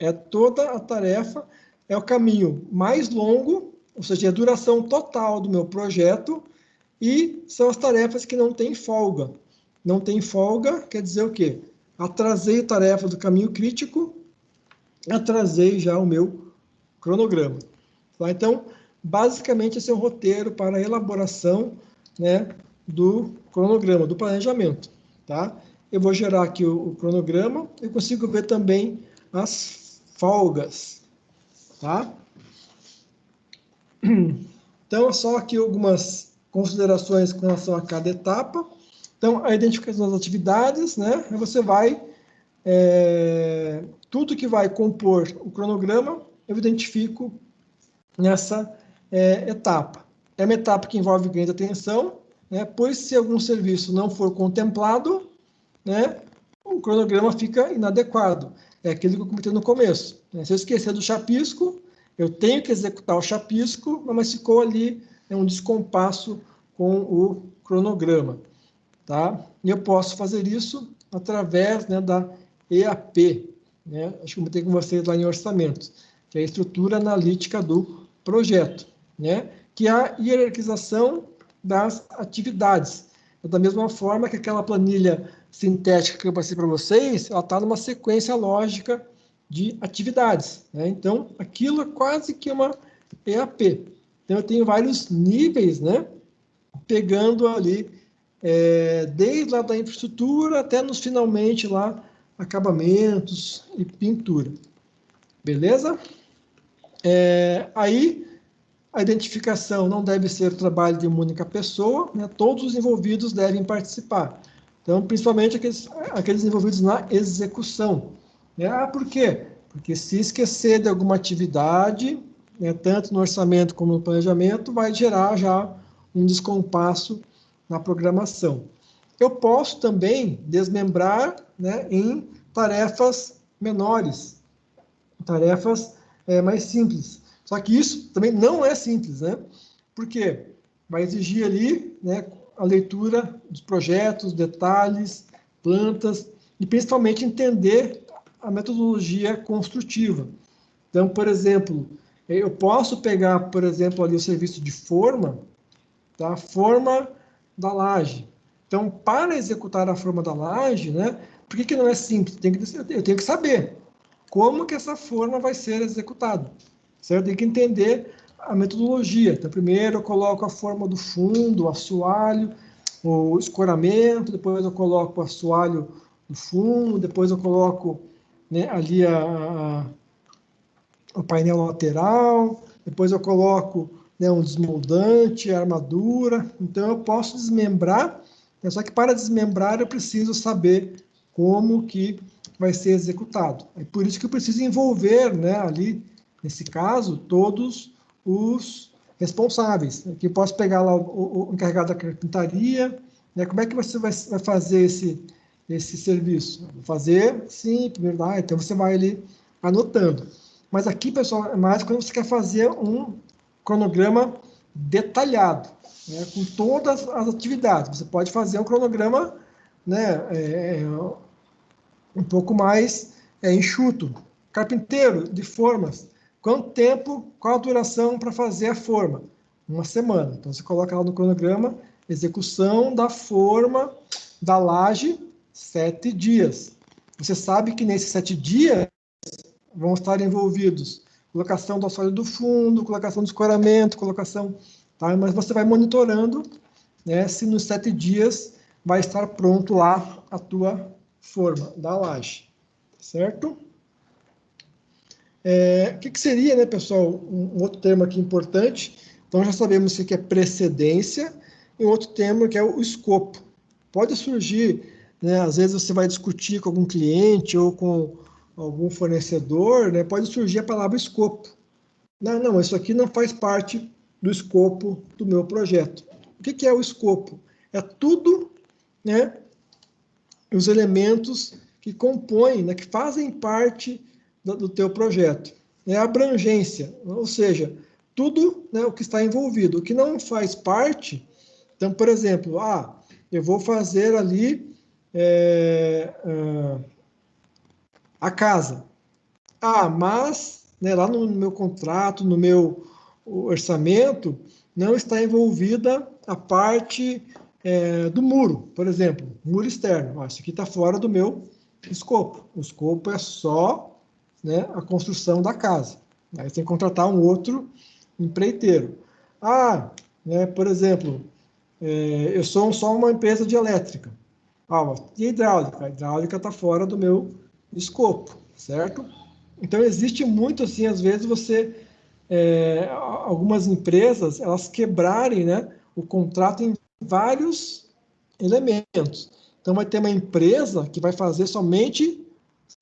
É toda a tarefa, é o caminho mais longo, ou seja, a duração total do meu projeto, e são as tarefas que não têm folga. Não tem folga quer dizer o quê? Atrasei a tarefa do caminho crítico, atrasei já o meu cronograma. Tá? Então, basicamente, esse é o roteiro para a elaboração, né, do cronograma, do planejamento. Tá? Eu vou gerar aqui o cronograma, eu consigo ver também as folgas. Tá? Então, só aqui algumas considerações com relação a cada etapa. Então, a identificação das atividades, né? Aí você vai, tudo que vai compor o cronograma, eu identifico nessa etapa. É uma etapa que envolve ganho de atenção, né? Pois se algum serviço não for contemplado, né, o cronograma fica inadequado. É aquilo que eu comentei no começo. Né? Se eu esquecer do chapisco, eu tenho que executar o chapisco, mas ficou ali um descompasso com o cronograma. Tá? E eu posso fazer isso através, né, da EAP, né? Acho que eu comentei com vocês lá em orçamentos, que é a estrutura analítica do projeto, né? Que é a hierarquização das atividades. Da mesma forma que aquela planilha sintética que eu passei para vocês, ela está numa sequência lógica de atividades. Né? Então, aquilo é quase que uma EAP. Então, eu tenho vários níveis, né? Pegando ali, desde lá da infraestrutura até nos finalmente lá, acabamentos e pintura. Beleza? Aí, a identificação não deve ser o trabalho de uma única pessoa, né? Todos os envolvidos devem participar. Então, principalmente aqueles envolvidos na execução. Né? Por quê? Porque se esquecer de alguma atividade, né, tanto no orçamento como no planejamento, vai gerar já um descompasso na programação. Eu posso também desmembrar, né, em tarefas menores, tarefas mais simples. Só que isso também não é simples, né? Porque vai exigir ali, né, a leitura dos projetos, detalhes, plantas, e principalmente entender a metodologia construtiva. Então, por exemplo, eu posso pegar, por exemplo, ali o serviço de forma, tá? Forma da laje. Então, para executar a forma da laje, né? Por que não é simples? Eu tenho que saber como que essa forma vai ser executada, certo? Tem que entender a metodologia. Então, primeiro eu coloco a forma do fundo, o assoalho, o escoramento, depois eu coloco o assoalho no fundo, depois eu coloco, né, ali o painel lateral, depois eu coloco, né, um desmoldante, a armadura. Então eu posso desmembrar, né, só que para desmembrar eu preciso saber como que vai ser executado. É por isso que eu preciso envolver, né, ali, nesse caso, todos os responsáveis. Aqui eu posso pegar lá o encarregado da carpintaria, né, como é que você vai fazer esse serviço? Vou fazer, sim, primeiro, então você vai ali anotando. Mas aqui, pessoal, é mais quando você quer fazer um cronograma detalhado, né, com todas as atividades. Você pode fazer um cronograma, né, um pouco mais enxuto. Carpinteiro de formas, quanto tempo, qual a duração para fazer a forma? Uma semana. Então, você coloca lá no cronograma, execução da forma da laje, 7 dias. Você sabe que nesses 7 dias vão estar envolvidos colocação do assoalho do fundo, colocação do escoramento, colocação, tá? Mas você vai monitorando, né, se nos 7 dias vai estar pronto lá a tua forma da laje, certo? O que seria, né, pessoal, um outro termo aqui importante? Então, já sabemos o que é precedência e outro termo que é o escopo. Pode surgir, né, às vezes você vai discutir com algum cliente ou com algum fornecedor, né, pode surgir a palavra escopo. Não, isso aqui não faz parte do escopo do meu projeto. O que é o escopo? É tudo, né, os elementos que compõem, né, que fazem parte do teu projeto. É a abrangência, ou seja, tudo, né, o que está envolvido. O que não faz parte, então, por exemplo, eu vou fazer ali a casa. Mas, né, lá no meu contrato, no meu orçamento, não está envolvida a parte do muro, por exemplo, muro externo. Isso aqui está fora do meu escopo. O escopo é só, né, a construção da casa. Aí você tem que contratar um outro empreiteiro. Né, por exemplo, eu sou só uma empresa de elétrica. E hidráulica? A hidráulica está fora do meu escopo, certo? Então, existe muito, assim, às vezes algumas empresas, elas quebrarem, né, o contrato em vários elementos. Então, vai ter uma empresa que vai fazer somente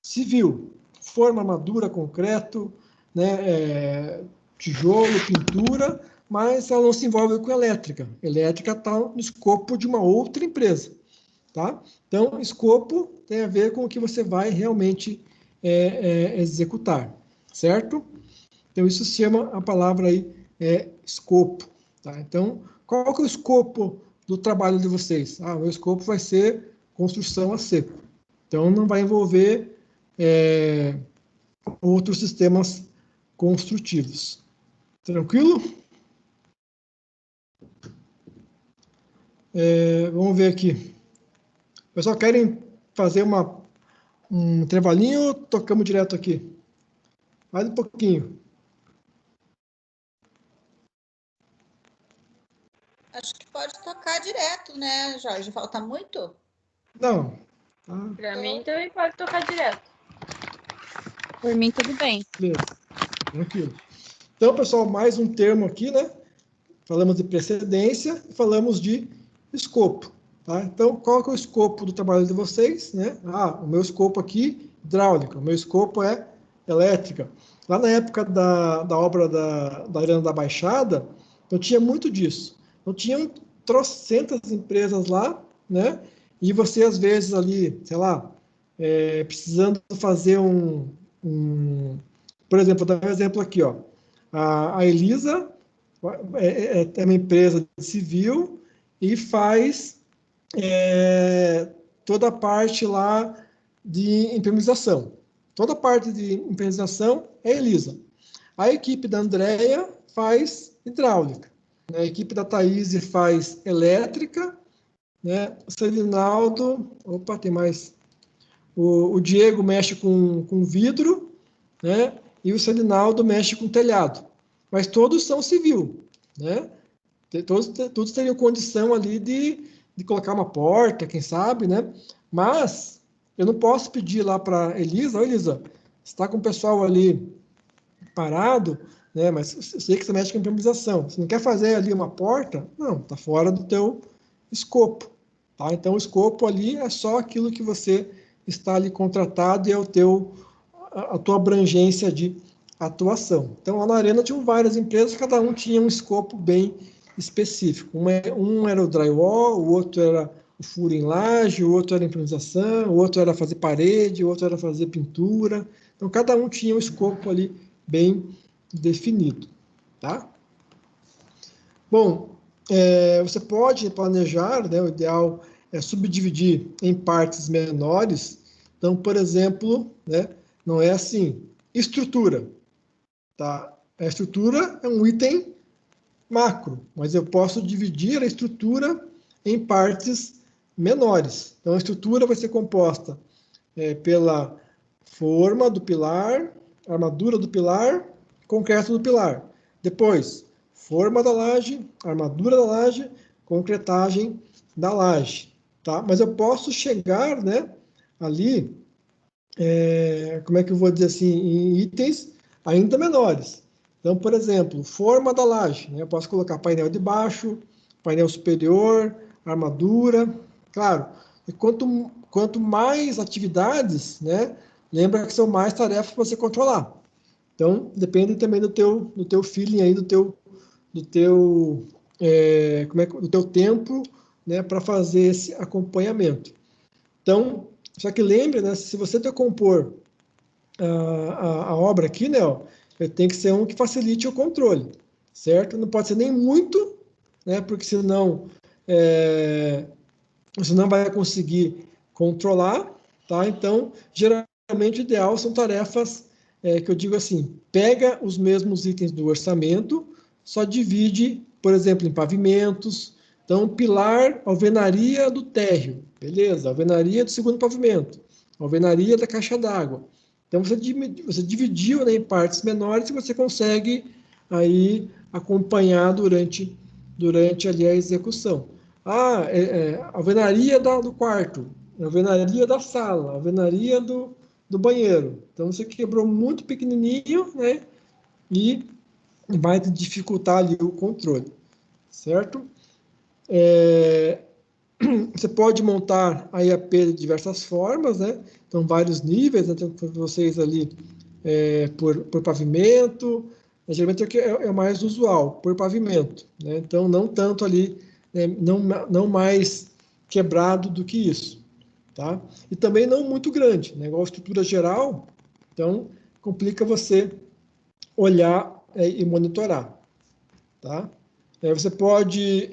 civil, forma, armadura, concreto, né, tijolo, pintura, mas ela não se envolve com elétrica. Elétrica está no escopo de uma outra empresa, tá? Então, escopo tem a ver com o que você vai realmente executar, certo? Então, isso se chama, a palavra aí, escopo, tá? Então, qual que é o escopo do trabalho de vocês? O meu escopo vai ser construção a seco. Então, não vai envolver outros sistemas construtivos. Tranquilo? Vamos ver aqui. Pessoal, querem fazer um intervalinho ou tocamos direto aqui? Mais um pouquinho. Acho que pode tocar direto, né, Jorge? Falta muito? Não. Para mim também pode tocar direto. Por mim, tudo bem. Beleza. Tranquilo. Então, pessoal, mais um termo aqui, né? Falamos de precedência e falamos de escopo. Tá? Então, qual que é o escopo do trabalho de vocês? Né? O meu escopo aqui, hidráulica. O meu escopo é elétrica. Lá na época da obra da Arena da Baixada, eu tinha muito disso. Eu tinha trocentas empresas lá, né? E você, às vezes, ali, sei lá, precisando fazer por exemplo, vou dar um exemplo aqui, A Elisa é uma empresa civil e faz toda a parte lá de impermeabilização. Toda a parte de impermeabilização é Elisa. A equipe da Andrea faz hidráulica. A equipe da Thaís faz elétrica, né? O Celinaldo, opa, tem mais. O Diego mexe com vidro, né? E o Celinaldo mexe com telhado. Mas todos são civil, né? Todos teriam condição ali de colocar uma porta, quem sabe, né? Mas eu não posso pedir lá para Elisa, Elisa, você está com o pessoal ali parado, né? Mas eu sei que você mexe com impermeabilização. Você não quer fazer ali uma porta? Não, está fora do teu escopo, tá? Então o escopo ali é só aquilo que você está ali contratado e é a tua abrangência de atuação. Então lá na Arena tinham várias empresas, cada um tinha um escopo bem específico. Um era o drywall, o outro era o furo em laje, o outro era impermeabilização, o outro era fazer parede, o outro era fazer pintura. Então cada um tinha um escopo ali bem definido, tá? Bom, você pode planejar, né? O ideal é subdividir em partes menores. Então, por exemplo, né? Não é assim, estrutura, tá? A estrutura é um item macro, mas eu posso dividir a estrutura em partes menores. Então, a estrutura vai ser composta pela forma do pilar, armadura do pilar, concreto do pilar. Depois, forma da laje, armadura da laje, concretagem da laje. Tá? Mas eu posso chegar, né, ali, como é que eu vou dizer assim, em itens ainda menores. Então, por exemplo, forma da laje, né? Eu posso colocar painel de baixo, painel superior, armadura. Claro, e quanto mais atividades, né? Lembra que são mais tarefas para você controlar. Então, depende também do teu feeling aí, do teu do teu tempo, né? Para fazer esse acompanhamento. Então, só que lembre, né? Se você decompor a obra aqui, né? Ó, tem que ser um que facilite o controle, certo? Não pode ser nem muito, né? Porque senão você não vai conseguir controlar, tá? Então, geralmente o ideal são tarefas que eu digo assim, pega os mesmos itens do orçamento, só divide, por exemplo, em pavimentos. Então, pilar, alvenaria do térreo, beleza? Alvenaria do segundo pavimento, alvenaria da caixa d'água. Então, você dividiu, né, em partes menores e você consegue aí acompanhar durante ali a execução. Alvenaria do quarto, alvenaria da sala, alvenaria do banheiro. Então, você quebrou muito pequenininho, né? E vai dificultar ali o controle, certo? Você pode montar a IAP de diversas formas, né? Então, vários níveis, né? Tem para vocês ali por pavimento. Geralmente é o mais usual, por pavimento, né? Então, não tanto ali, não mais quebrado do que isso, tá? E também não muito grande, né? Igual a estrutura geral, então complica você olhar e monitorar, tá? Você pode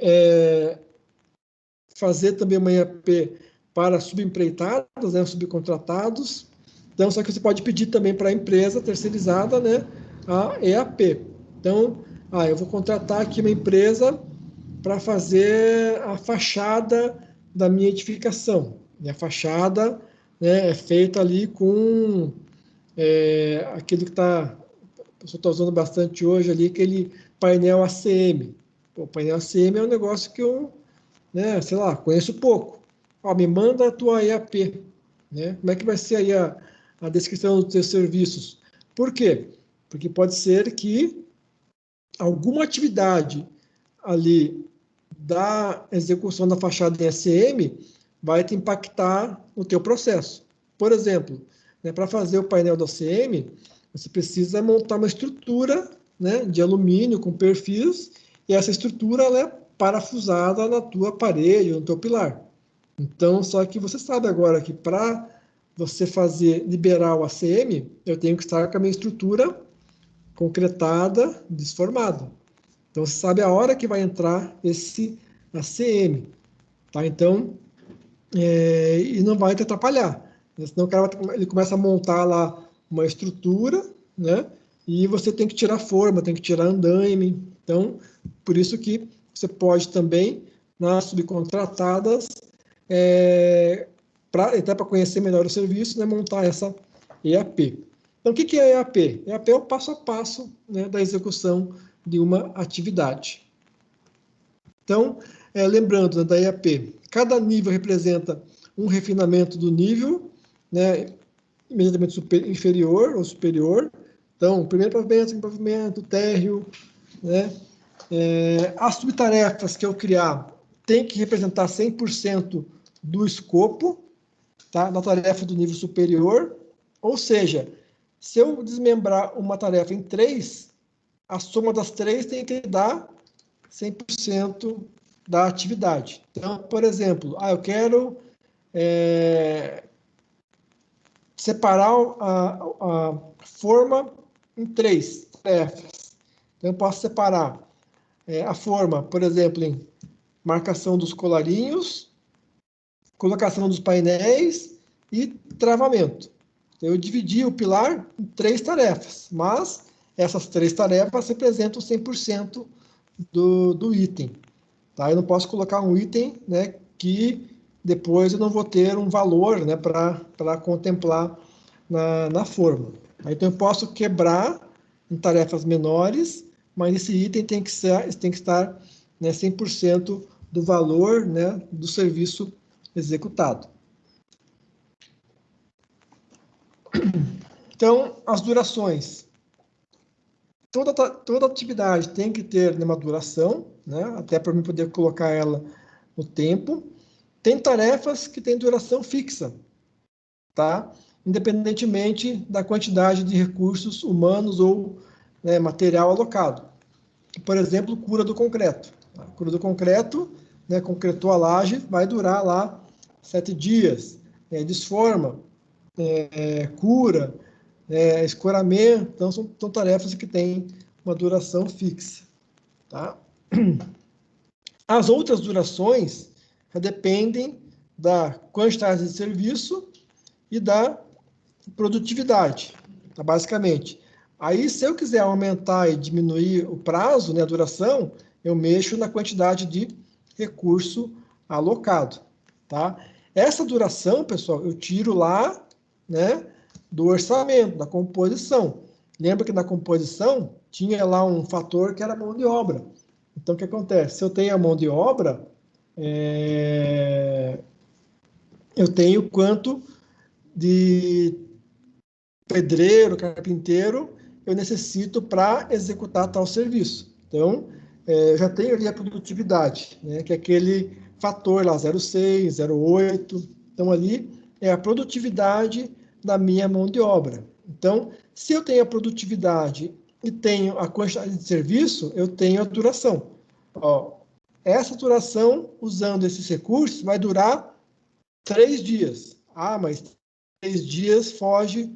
fazer também uma IAP para subempreitados, né, subcontratados. Então, só que você pode pedir também para a empresa terceirizada, né, a EAP. Então, eu vou contratar aqui uma empresa para fazer a fachada da minha edificação. E a fachada, né, é feita ali com aquilo que a pessoa está usando bastante hoje ali, aquele painel ACM. O painel ACM é um negócio que eu, né, sei lá, conheço pouco. Me manda a tua EAP, né? Como é que vai ser aí a descrição dos teus serviços? Por quê? Porque pode ser que alguma atividade ali da execução da fachada em ACM vai te impactar no teu processo. Por exemplo, né, para fazer o painel do ACM, você precisa montar uma estrutura, né, de alumínio com perfis, e essa estrutura ela é parafusada na tua parede, no teu pilar. Então, só que você sabe agora que para você liberar o ACM, eu tenho que estar com a minha estrutura concretada, desformada. Então, você sabe a hora que vai entrar esse a CM, tá? Então, e não vai te atrapalhar, né? Senão o cara ele começa a montar lá uma estrutura, né? E você tem que tirar forma, tem que tirar andaime. Então, por isso que você pode também, nas subcontratadas, até para conhecer melhor o serviço, né, montar essa EAP. Então, o que é EAP? EAP é o passo a passo, né, da execução de uma atividade. Então, lembrando, né, da EAP, cada nível representa um refinamento do nível, né, imediatamente inferior ou superior. Então, primeiro pavimento, segundo pavimento, térreo, né? As subtarefas que eu criar tem que representar 100% do escopo, tá? Da tarefa do nível superior. Ou seja, se eu desmembrar uma tarefa em 3, a soma das 3 tem que dar 100% da atividade. Então, por exemplo, eu quero separar a forma em 3 tarefas. Então, eu posso separar a forma, por exemplo, em marcação dos colarinhos, colocação dos painéis e travamento. Então, eu dividi o pilar em 3 tarefas, mas essas 3 tarefas representam 100% do item. Tá? Eu não posso colocar um item, né, que depois eu não vou ter um valor, né, para contemplar na forma. Então, eu posso quebrar em tarefas menores, mas esse item tem que estar, né, 100% do valor, né, do serviço executado. Então, as durações. Toda atividade tem que ter uma duração, né, até para mim poder colocar ela no tempo. Tem tarefas que têm duração fixa, tá? Independentemente da quantidade de recursos humanos ou, né, material alocado. Por exemplo, cura do concreto. A cura do concreto, né, concretou a laje, vai durar lá 7 dias. Desforma, cura, escoramento, então são tarefas que têm uma duração fixa. Tá? As outras durações dependem da quantidade de serviço e da produtividade, tá? Basicamente. Aí, se eu quiser aumentar e diminuir o prazo, né, a duração, eu mexo na quantidade de recurso alocado, tá? Essa duração, pessoal, eu tiro lá, né, do orçamento, da composição. Lembra que na composição tinha lá um fator que era mão de obra. Então, o que acontece? Se eu tenho a mão de obra, eu tenho quanto de pedreiro, carpinteiro, eu necessito para executar tal serviço. Então, eu já tenho ali a produtividade, né, que é aquele fator lá, 0,6, 0,8. Então, ali é a produtividade da minha mão de obra. Então, se eu tenho a produtividade e tenho a quantidade de serviço, eu tenho a duração. Essa duração, usando esses recursos, vai durar 3 dias. Mas 3 dias foge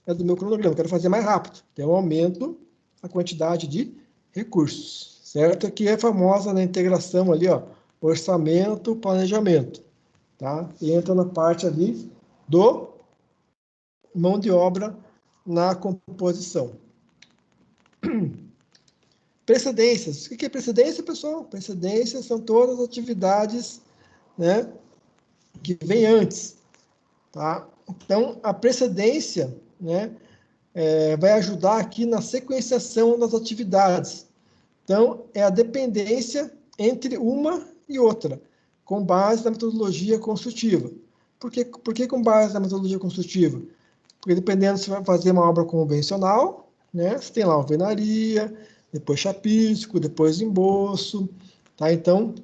do meu cronograma, eu quero fazer mais rápido. Então, eu aumento a quantidade de recursos, certo? Aqui é a famosa, né, integração ali, orçamento, planejamento, tá? E entra na parte ali do mão de obra na composição. Precedências. O que é precedência, pessoal? Precedências são todas as atividades, né, que vêm antes, tá? Então, a precedência, né, vai ajudar aqui na sequenciação das atividades. Então, é a dependência entre uma e outra, com base na metodologia construtiva. Por que com base na metodologia construtiva? Porque dependendo se você vai fazer uma obra convencional, né, você tem lá alvenaria, depois chapisco, depois emboço, tá? Então,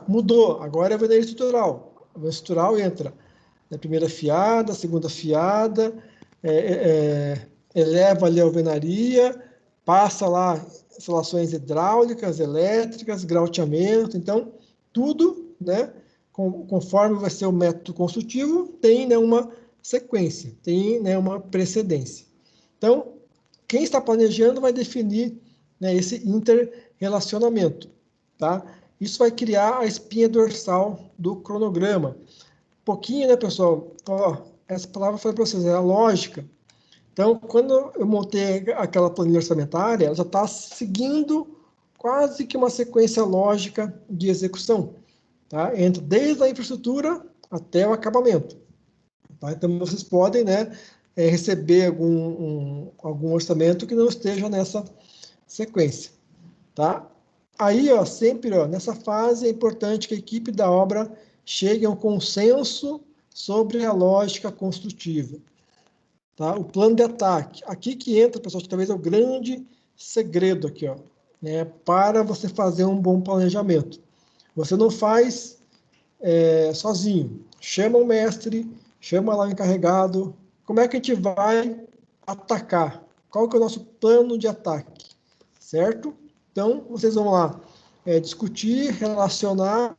mudou, agora é alvenaria estrutural. A alvenaria estrutural entra na primeira fiada, segunda fiada, eleva ali a alvenaria, passa lá instalações hidráulicas, elétricas, grauteamento. Então, tudo, né, conforme vai ser o método construtivo, tem, né, uma sequência, tem, né, uma precedência. Então, quem está planejando vai definir, né, esse interrelacionamento, tá? Isso vai criar a espinha dorsal do cronograma. Um pouquinho, né, pessoal? Ó, essa palavra foi para vocês, é a lógica. Então, quando eu montei aquela planilha orçamentária, ela já está seguindo quase que uma sequência lógica de execução, tá? Entra desde a infraestrutura até o acabamento. Tá? Então, vocês podem, né, receber algum orçamento que não esteja nessa sequência, tá? Aí, ó, sempre, ó, nessa fase é importante que a equipe da obra chegue a um consenso sobre a lógica construtiva. Tá? O plano de ataque. Aqui que entra, pessoal, que talvez é o grande segredo aqui, ó, né, para você fazer um bom planejamento. Você não faz sozinho. Chama o mestre, chama lá o encarregado. Como é que a gente vai atacar? Qual que é o nosso plano de ataque? Certo? Então, vocês vão lá discutir, relacionar,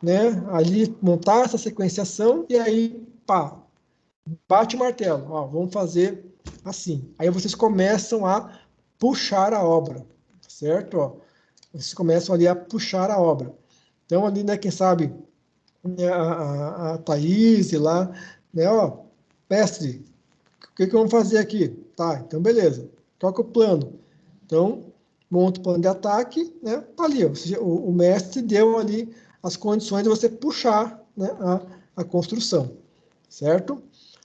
né, ali montar essa sequenciação e aí, pá, bate o martelo, ó, vamos fazer assim. Aí vocês começam a puxar a obra, certo? Ó, vocês começam ali a puxar a obra. Então, ali, né, quem sabe, né, a Thaís lá, né, ó, mestre, o que vamos fazer aqui? Tá, então beleza. Qual que é o plano? Então, monta o plano de ataque, né, tá ali, ó, o mestre deu ali as condições de você puxar, né, a construção, certo?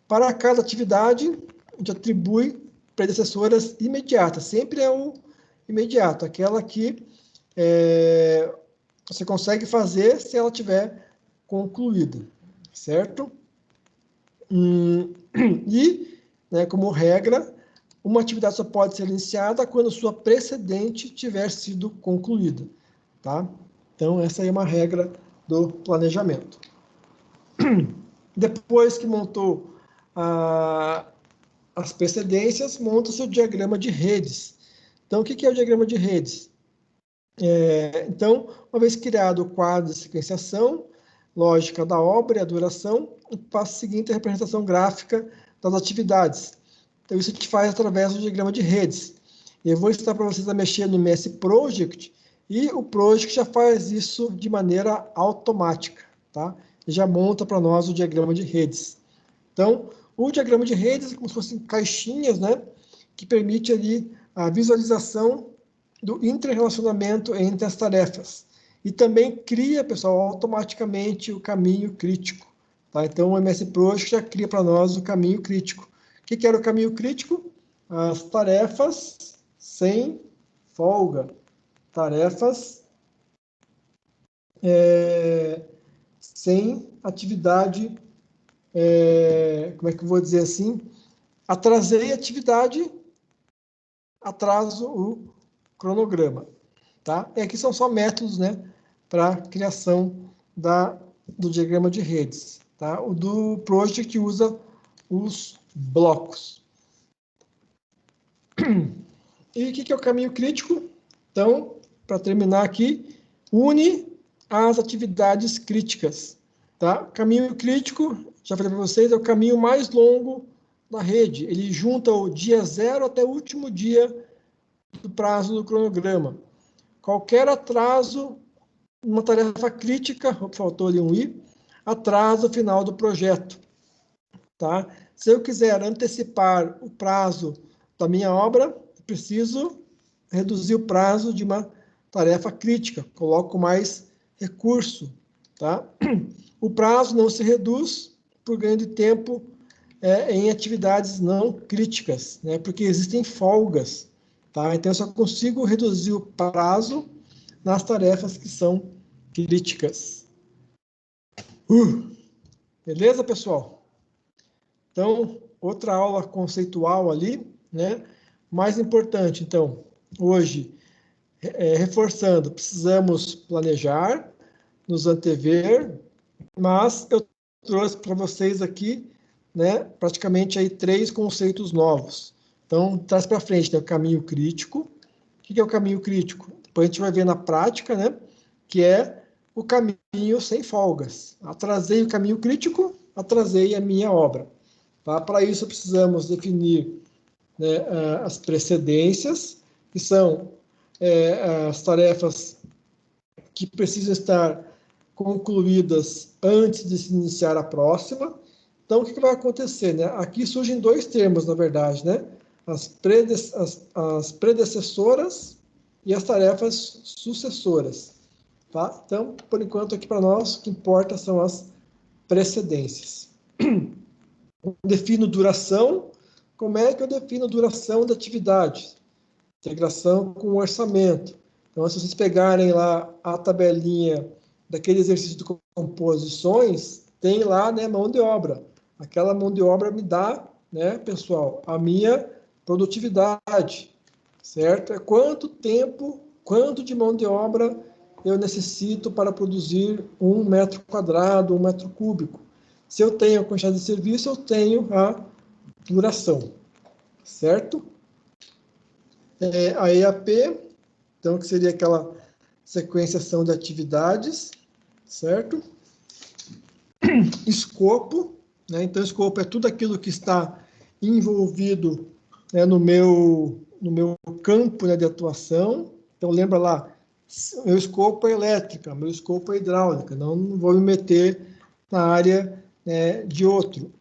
Para cada atividade, a gente atribui predecessoras imediatas. Sempre é o imediato, aquela que você consegue fazer se ela tiver concluída, certo? E, né, como regra, uma atividade só pode ser iniciada quando sua precedente tiver sido concluída, tá? Então, essa aí é uma regra do planejamento. Depois que montou as precedências, monta-se o diagrama de redes. Então, o que é o diagrama de redes? Então, uma vez criado o quadro de sequenciação, lógica da obra e a duração, o passo seguinte é a representação gráfica das atividades. Então, isso a gente faz através do diagrama de redes. Eu vou ensinar para vocês a mexer no MS Project, e o Project já faz isso de maneira automática, tá? Já monta para nós o diagrama de redes. Então, o diagrama de redes é como se fossem caixinhas, né, que permite ali a visualização do interrelacionamento entre as tarefas. E também cria, pessoal, automaticamente o caminho crítico. Tá? Então, o MS Project já cria para nós o caminho crítico. O que era o caminho crítico? As tarefas sem folga. Tarefas sem atividade, como é que eu vou dizer assim? Atrasei a atividade, atraso o cronograma. Tá? E aqui são só métodos, né, para criação do diagrama de redes. Tá? O do Project usa os blocos. E o que é o caminho crítico? Então, para terminar aqui, une as atividades críticas. Tá? Caminho crítico, já falei para vocês, é o caminho mais longo da rede. Ele junta o dia 0 até o último dia do prazo do cronograma. Qualquer atraso, uma tarefa crítica, faltou ali um i, atrasa o final do projeto. Tá? Se eu quiser antecipar o prazo da minha obra, preciso reduzir o prazo de uma tarefa crítica, coloco mais recurso. Tá? O prazo não se reduz por ganho de tempo em atividades não críticas, né? Porque existem folgas. Tá? Então, eu só consigo reduzir o prazo nas tarefas que são críticas. Beleza, pessoal? Então, outra aula conceitual ali, né? Mais importante, então, hoje, reforçando, precisamos planejar, nos antever, mas eu trouxe para vocês aqui, né, praticamente aí 3 conceitos novos. Então, traz para frente, né, o caminho crítico. O que é o caminho crítico? Depois a gente vai ver na prática, né, que é o caminho sem folgas. Atrasei o caminho crítico, atrasei a minha obra. Tá? Para isso, precisamos definir, né, as precedências, que são as tarefas que precisam estar concluídas antes de se iniciar a próxima. Então, o que vai acontecer, né? Aqui surgem dois termos, na verdade, né? As predecessoras e as tarefas sucessoras, tá? Então, por enquanto, aqui para nós, o que importa são as precedências. Defino duração. Como é que eu defino duração da atividade? Integração com o orçamento. Então, se vocês pegarem lá a tabelinha daquele exercício de composições, tem lá, né, mão de obra. Aquela mão de obra me dá, né, pessoal, a minha produtividade, certo? É quanto tempo, quanto de mão de obra eu necessito para produzir 1 metro quadrado, 1 metro cúbico. Se eu tenho a quantidade de serviço, eu tenho a duração, certo? A EAP, então, que seria aquela sequenciação de atividades, certo? Escopo, né? Então, escopo é tudo aquilo que está envolvido, né, no meu campo, né, de atuação. Então, lembra lá, meu escopo é elétrica, meu escopo é hidráulica, não vou me meter na área, né, de outro.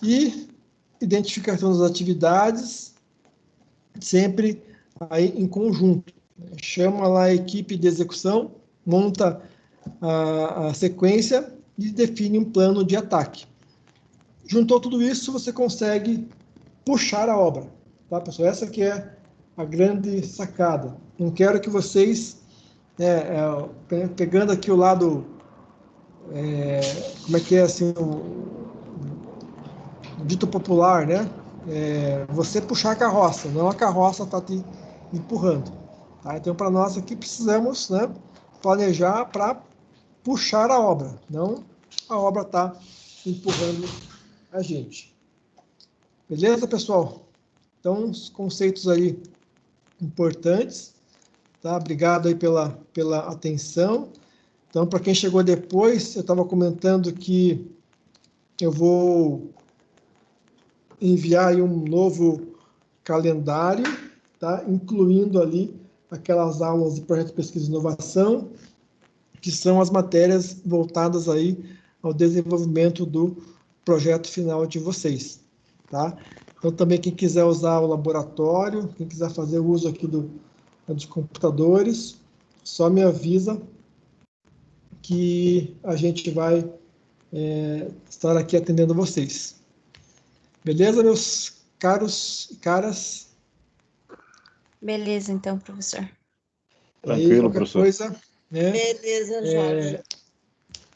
E identificação das atividades, sempre aí em conjunto. Chama lá a equipe de execução, monta a sequência e define um plano de ataque. Juntou tudo isso, você consegue puxar a obra, tá, pessoal? Essa que é a grande sacada. Não quero que vocês, pegando aqui o lado, como é que é assim, o dito popular, né? Você puxar a carroça, não a carroça está te empurrando. Tá? Então, para nós aqui, precisamos, né, planejar para puxar a obra, não a obra está empurrando a gente. Beleza, pessoal? Então, os conceitos aí importantes, tá? Obrigado aí pela atenção. Então, para quem chegou depois, eu estava comentando que eu vou enviar aí um novo calendário, tá? Incluindo ali aquelas aulas de projeto de pesquisa e inovação, que são as matérias voltadas aí ao desenvolvimento do projeto final de vocês, tá? Então, também quem quiser usar o laboratório, quem quiser fazer uso aqui dos computadores, só me avisa que a gente vai estar aqui atendendo vocês. Beleza, meus caros e caras? Beleza, então, professor. Aí, Tranquilo, qualquer professor. coisa, né? Beleza, Jorge.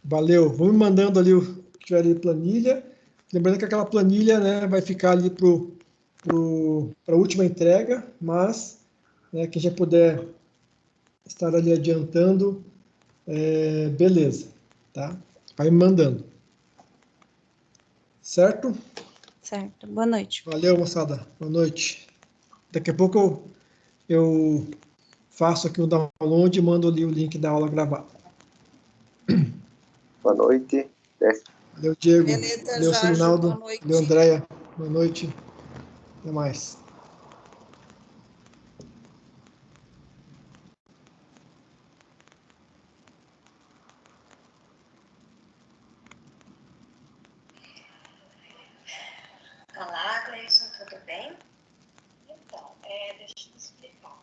Valeu. Vamos me mandando ali o que tiver ali planilha. Lembrando que aquela planilha, né, vai ficar ali para a última entrega, mas, né, quem já puder estar ali adiantando, beleza, tá? Vai me mandando. Certo? Certo. Boa noite. Valeu, moçada. Boa noite. Daqui a pouco eu faço aqui o download e mando ali o link da aula gravada. Boa noite. Valeu, Diego. Beleza, Valeu, Jorge. Boa Sirinaldo. noite. Valeu, Andréia. Boa noite. Até mais. Olá, Gleison, tudo bem? Então, deixa eu te explicar.